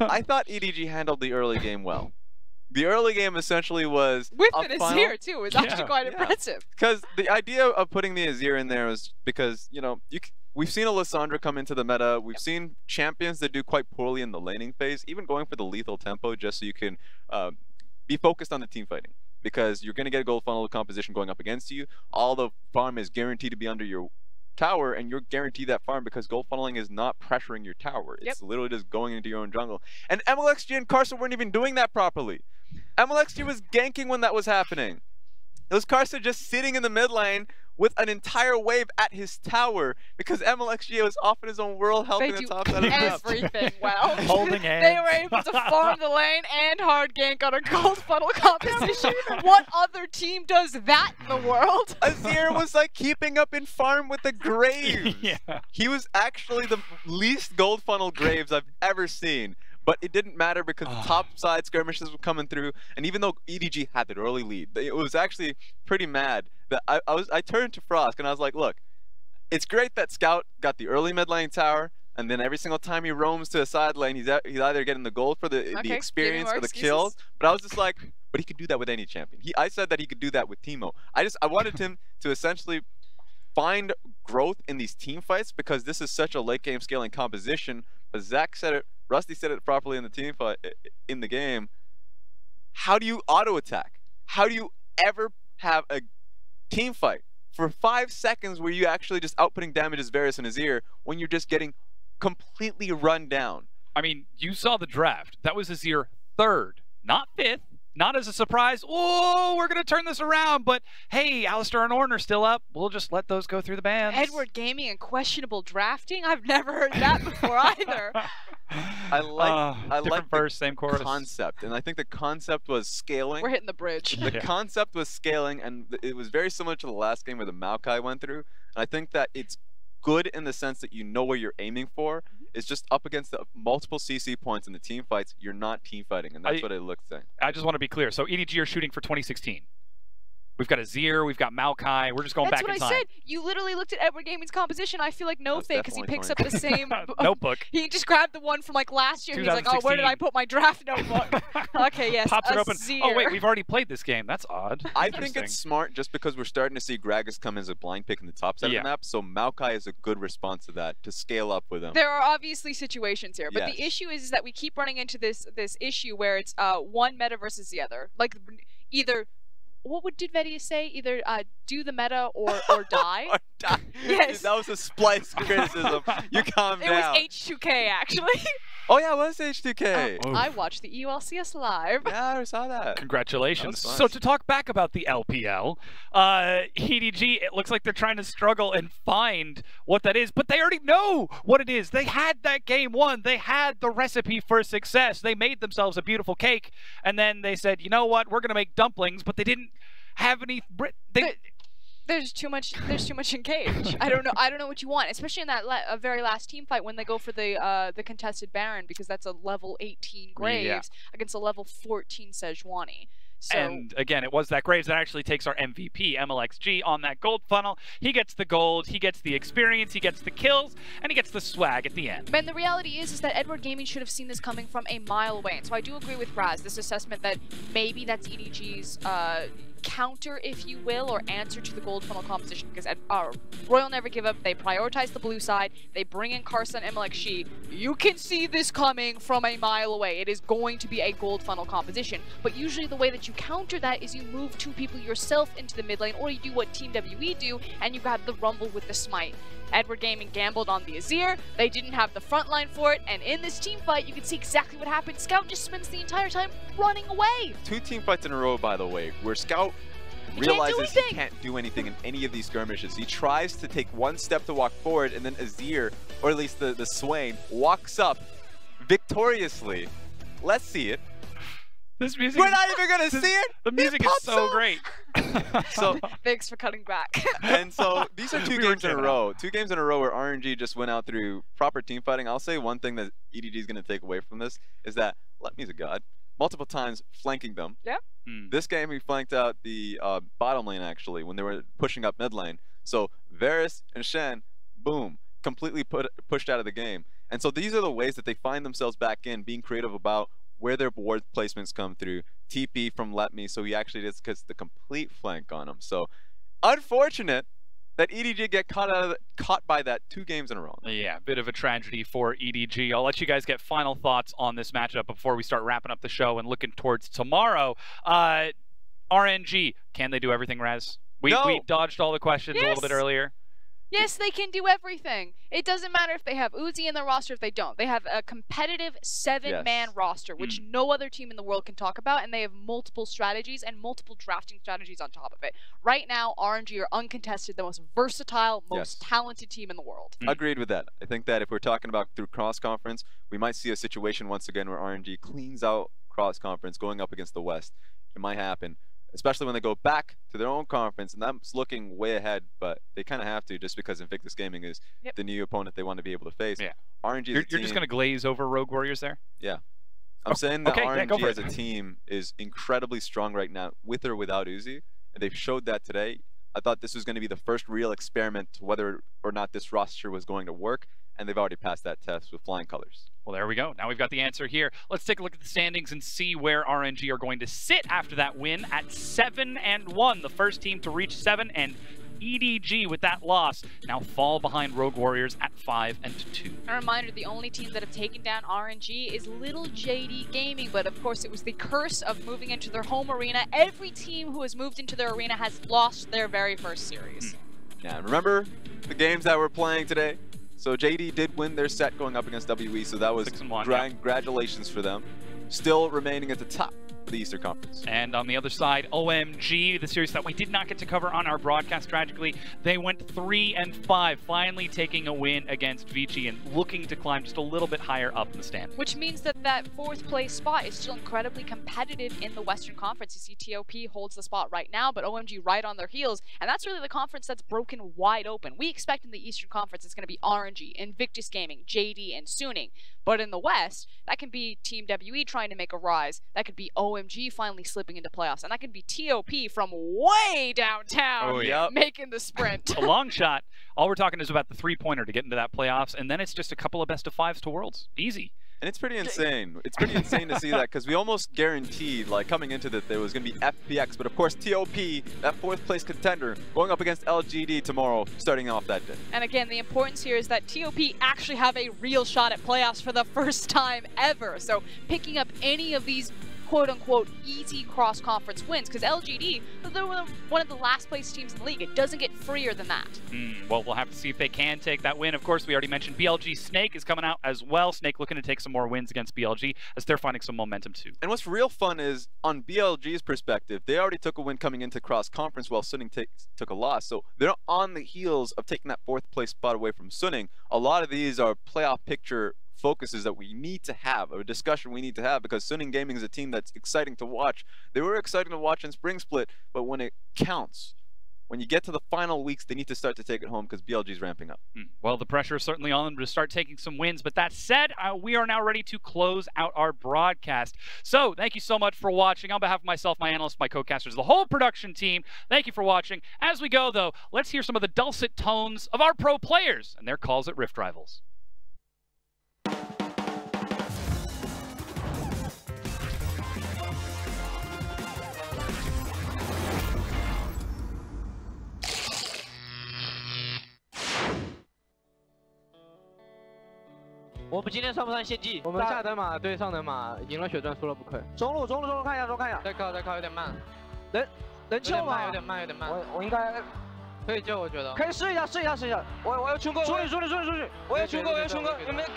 I thought EDG handled the early game well. The early game essentially was With a an final... Azir, too. It was actually quite impressive. Because the idea of putting the Azir in there was because, you know, we've seen a Lissandra come into the meta. We've seen champions that do quite poorly in the laning phase, even going for the lethal tempo just so you can be focused on the team fighting. Because you're going to get a gold funnel composition going up against you. All the farm is guaranteed to be under your tower, and you're guaranteed that farm because gold funneling is not pressuring your tower. It's literally just going into your own jungle. And MLXG and Karsa weren't even doing that properly. MLXG was ganking when that was happening. It was Karsa just sitting in the mid lane with an entire wave at his tower because MLXG was off in his own world helping the top side of the map. Everything well. Holding hands. They were able to farm the lane and hard gank on a gold funnel composition. What other team does that in the world? Azir was like keeping up in farm with the Graves. Yeah. He was actually the least gold funnel Graves I've ever seen. But it didn't matter because the top side skirmishes were coming through, and even though EDG had that early lead, it was actually pretty mad that I turned to Frost and I was like, look, it's great that Scout got the early mid lane tower, and then every single time he roams to a side lane, he's either getting the gold for the experience or the kills. But I was just like, but he could do that with any champion. I said that he could do that with Teemo. I wanted him to essentially find growth in these team fights because this is such a late game scaling composition. But Zach said it. Rusty said it properly in the team fight in the game. How do you auto attack? How do you ever have a team fight for 5 seconds where you actually just outputting damage as Varus and Azir when you're just getting completely run down? I mean, you saw the draft. That was Azir 3rd, not 5th. Not as a surprise. Oh, we're going to turn this around. But hey, Alistair and Ornn are still up. We'll just let those go through the bans. Edward Gaming and questionable drafting? I've never heard that before either. I like verse, same chorus. Concept, and I think the concept was scaling. We're hitting the bridge. The concept was scaling, and it was very similar to the last game where the Maokai went through. And I think that it's good in the sense that you know where you're aiming for. It's just up against the multiple CC points in the team fights. You're not team fighting, and that's what it looks like. I just want to be clear. So EDG are shooting for 2016. We've got Azir, we've got Maokai. We're just going back in time. That's what I said. You literally looked at Edward Gaming's composition. I feel like no fake because he picks up the same notebook. He just grabbed the one from like last year. He's like, oh, where did I put my draft notebook? Okay, yes. Pops it open. Azir. Oh wait, we've already played this game. That's odd. I think it's smart just because we're starting to see Gragas come as a blind pick in the top side of the map. So Maokai is a good response to that, to scale up with him. There are obviously situations here, but the issue is that we keep running into this issue where it's one meta versus the other. Like either. What did Vedia say? Either do the meta or die? Or die. Yes. Dude, that was a splice criticism. You calm down. It was H2K, actually. Oh, yeah, it was H2K. I watched the EULCS live. Yeah, I saw that. Congratulations. So to talk back about the LPL, EDG, it looks like they're trying to struggle and find what that is, but they already know what it is. They had that game won. They had the recipe for success. They made themselves a beautiful cake, and then they said, you know what, we're going to make dumplings, but they didn't have any... There's too much in cage. I don't know what you want, especially in that very last team fight when they go for the contested Baron, because that's a level 18 Graves against a level 14 Sejuani. So, and again, it was that Graves that actually takes our MVP, MLXG, on that gold funnel. He gets the gold, he gets the experience, he gets the kills, and he gets the swag at the end. And the reality is that Edward Gaming should have seen this coming from a mile away. And so I do agree with Raz, this assessment that maybe that's EDG's counter, if you will, or answer to the gold funnel composition, because at Royal Never Give Up, they prioritize the blue side, they bring in Karsa and MLXG. You can see this coming from a mile away. It is going to be a gold funnel composition, but usually the way that you counter that is you move two people yourself into the mid lane, or you do what Team WE do, and you grab the Rumble with the Smite. Edward Gaming gambled on the Azir, they didn't have the front line for it, and in this team fight, you can see exactly what happened. Scout just spends the entire time running away. 2 team fights in a row, by the way, where Scout realizes he can't do anything in any of these skirmishes. He tries to take one step to walk forward, and then Azir, or at least the Swain, walks up victoriously. Let's see it. This music. We're not even gonna see it. The music is so great. So thanks for cutting back. And so these are two games in a row. 2 games in a row where RNG just went out through proper team fighting. I'll say one thing that EDG is gonna take away from this is that Letme's a god. Multiple times flanking them. Yep. This game he flanked out the bottom lane actually when they were pushing up mid lane. So Varus and Shen, boom, completely pushed out of the game. And so these are the ways that they find themselves back in, being creative about where their ward placements come through. TP from Letme, so he actually just gets the complete flank on him. So unfortunate that EDG get caught by that 2 games in a row. Yeah, bit of a tragedy for EDG. I'll let you guys get final thoughts on this matchup before we start wrapping up the show and looking towards tomorrow. RNG, can they do everything, Raz? We dodged all the questions a little bit earlier. Yes, they can do everything. It doesn't matter if they have Uzi in their roster, if they don't. They have a competitive 7-man roster, which no other team in the world can talk about, and they have multiple strategies and multiple drafting strategies on top of it. Right now, RNG are uncontested, the most versatile, most talented team in the world. Agreed with that. I think that if we're talking about through cross-conference, we might see a situation once again where RNG cleans out cross-conference going up against the West. It might happen. Especially when they go back to their own conference, and that's looking way ahead, but they kind of have to just because Invictus Gaming is the new opponent they want to be able to face. Yeah. RNG You're just going to glaze over Rogue Warriors there? Yeah. I'm saying that RNG as a team is incredibly strong right now, with or without Uzi, and they've showed that today. I thought this was going to be the first real experiment to whether or not this roster was going to work, and they've already passed that test with flying colors. Well, there we go. Now we've got the answer here. Let's take a look at the standings and see where RNG are going to sit after that win at 7-1. The first team to reach 7, and EDG with that loss now fall behind Rogue Warriors at 5-2. A reminder, the only team that have taken down RNG is little JD Gaming, but of course it was the curse of moving into their home arena. Every team who has moved into their arena has lost their very first series. Yeah, remember the games that we're playing today? So JD did win their set going up against WE, so that was congratulations for them. Still remaining at the top of the Eastern Conference. And on the other side, OMG, the series that we did not get to cover on our broadcast, tragically, they went 3-5, finally taking a win against Vici and looking to climb just a little bit higher up in the stand. Which means that that 4th place spot is still incredibly competitive in the Western Conference. You see TOP holds the spot right now, but OMG right on their heels, and that's really the conference that's broken wide open. We expect in the Eastern Conference it's going to be RNG, Invictus Gaming, JD, and Suning. But in the West, that can be Team WE trying to make a rise. That could be OMG finally slipping into playoffs. And that could be TOP from way downtown making the sprint. A long shot. All we're talking is about the 3-pointer to get into that playoffs. And then it's just a couple of best-of-5s to Worlds. Easy. And it's pretty insane. It's pretty insane to see that because we almost guaranteed, like coming into that, there was going to be FPX. But of course, TOP, that 4th place contender, going up against LGD tomorrow, starting off that day. And again, the importance here is that TOP actually have a real shot at playoffs for the first time ever. So picking up any of these quote-unquote easy cross-conference wins, because LGD, they're one of the last-place teams in the league. It doesn't get freer than that. Well, we'll have to see if they can take that win. Of course, we already mentioned BLG Snake is coming out as well. Snake looking to take some more wins against BLG as they're finding some momentum too. And what's real fun is, on BLG's perspective, they already took a win coming into cross-conference while Suning took a loss. So they're on the heels of taking that 4th place spot away from Suning. A lot of these are playoff picture focuses that we need to have, a discussion we need to have, because Suning Gaming is a team that's exciting to watch. They were exciting to watch in Spring Split, but when it counts, when you get to the final weeks, they need to start to take it home because BLG's ramping up. Well, the pressure is certainly on them to start taking some wins, but that said, we are now ready to close out our broadcast. So thank you so much for watching. On behalf of myself, my analysts, my co-casters, the whole production team, thank you for watching. As we go, though, let's hear some of the dulcet tones of our pro players and their calls at Rift Rivals.我们今天算不算献祭？我们下等马对上等马，赢了血钻，输了不亏。中路，看一下，再靠，有点慢。能救吗？有点慢。我应该可以救，我觉得。可以试一下。我要冲过。出去！我要冲过！有没有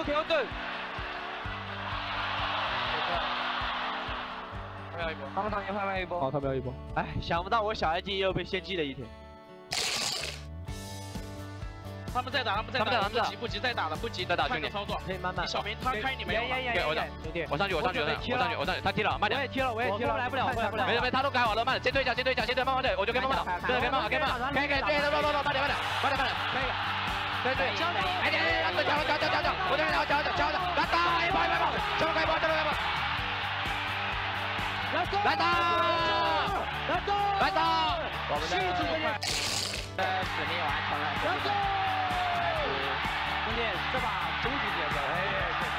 给我盾？票一波，他们场也派一波。好，他票一波。哎，想不到我小 IG 也有被献祭的一天。他们在打，不急，再打了，不急，再打兄弟。操作可以慢慢。小明他开你没有？我上去，他踢了，慢点。我也踢了，来不了。没，他都改好了，慢点，先对一下，慢慢的，我就跟慢慢的，对，跟慢，可以，慢点，慢点，对，哎，对，调，我这边调，来打，一波，这边开波，来打，我们的使命完成了。兄弟，这把终极节奏，哎，谢谢。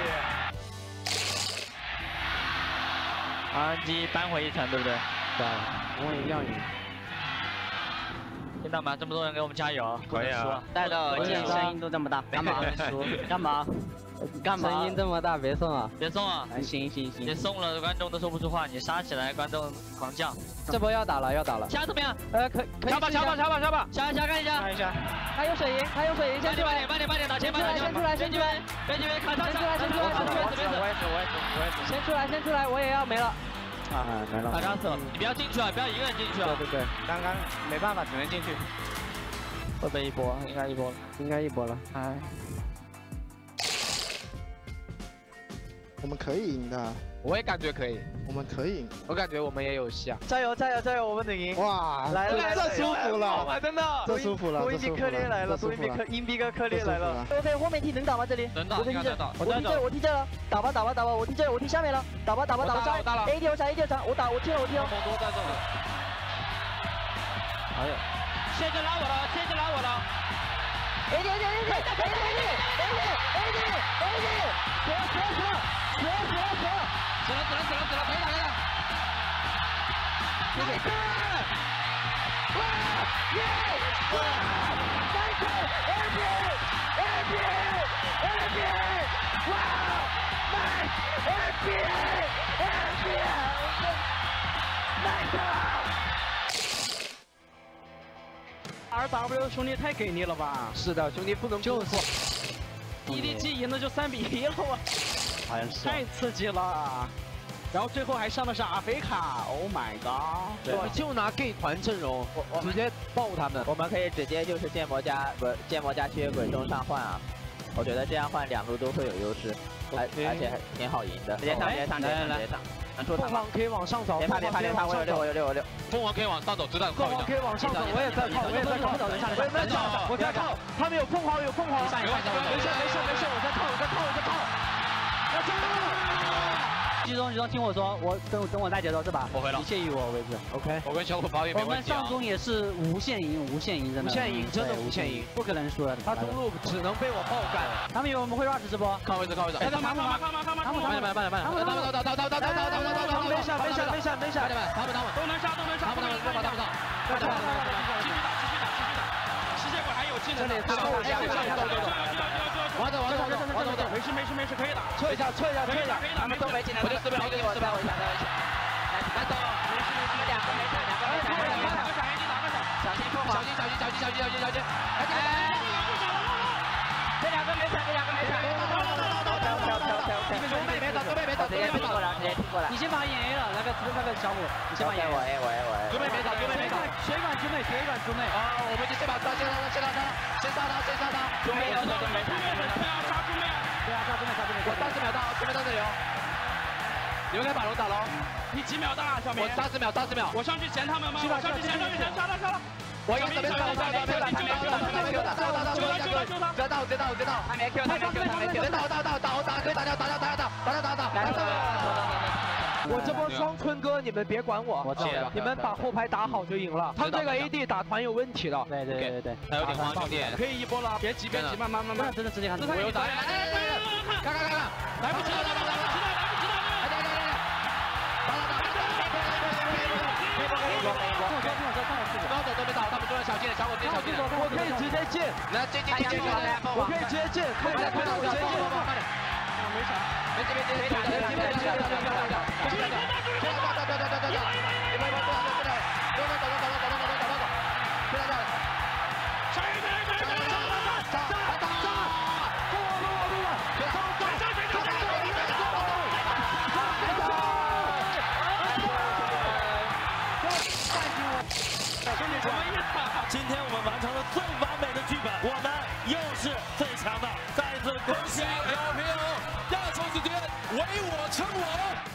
RNG 扳回一城，对不对？对，我们一定要赢。听到吗？这么多人给我们加油！可以啊。戴着耳机，声音都这么大，干嘛？干嘛？声音这么大，别送啊！别送啊！行，你送了观众都说不出话，你杀起来观众狂叫。这波要打了。虾怎么样？可以。敲吧！虾看一下。还有水银，先出来，慢点，打前，先出来，编辑们，卡上，先出来，我也要没了。啊，没了。卡上死了，你不要进去啊，不要一个人进去啊。对，刚刚没办法，只能进去。会被一波，应该一波了。哎。我们可以赢的，我也感觉可以，我们可以赢，我感觉我们也有戏啊！加油，我们能赢！哇，来了，这舒服了，真的，这舒服了，多音比克烈来了，硬币哥克烈来了。OK， 后面踢能打吗？这里能打，应该能打。我踢这了，打吧，我踢这，我踢下面了，打吧，上 AD 我抢，我踢了。多在这里。哎呦，现在拉我了。AD，死了，可以打。2W 兄弟太给力了吧！是的，兄弟不能就是 EDG 赢的就3比1了，我好像是太刺激了。然后最后还上的是阿菲卡 ，Oh my god！ 对，就拿 gay 团阵容，直接爆他们。我们可以直接就是建模加吸血鬼中上换啊，我觉得这样换2路都会有优势，而且挺好赢的。直接上，能出凤凰可以往上走，别怕，我有6。凤凰可以往上走，知道。凤凰可以往上走，我也在靠，我也在靠，我在靠，他们有凤凰，没事，我在靠。集中，听我说，等我带节奏是吧？我回了。你介意我位置 ？OK。我跟小虎跑也没问题。我们上中也是无限赢，真的。真的无限赢，不可能输的。他中路只能被我爆干。他们以为我们会 rush 直播。靠位置。慢点。到。没下。都能杀。吸血鬼还有技能。王者，没事，可以打。撤一下，他们都没技能，我就4秒给我再围下。来走，两个没闪，小心凤凰，小心，这2个没闪，直接踢过来，你先把眼 A 了，那个小虎，你先把眼 A， 我，准备没打，血管之内，啊，我们先把他，先杀他，准备要杀猪妹，对啊，杀猪妹，我30秒到，准备到这里哦，你们可以把龙打了，你几秒大，小明？我30秒，我上去衔他们吗？我上去衔，杀了。我一个准备杀，直接到，还没 Q， 我这波双春哥，你们别管我，你们把后排打好就赢了。他这个 AD 打团有问题的，对，还有点慌，兄弟，可以一波了，别急，慢，真的直接看，我有打，看，来不及了，高手都没打，他们中了小心点，小伙子，我可以直接进，来进，我可以直接进，快点，我直接进，慢点，没啥，剧本，我们又是最强的，再一次恭喜 LPL 亚洲之巅，唯我称王。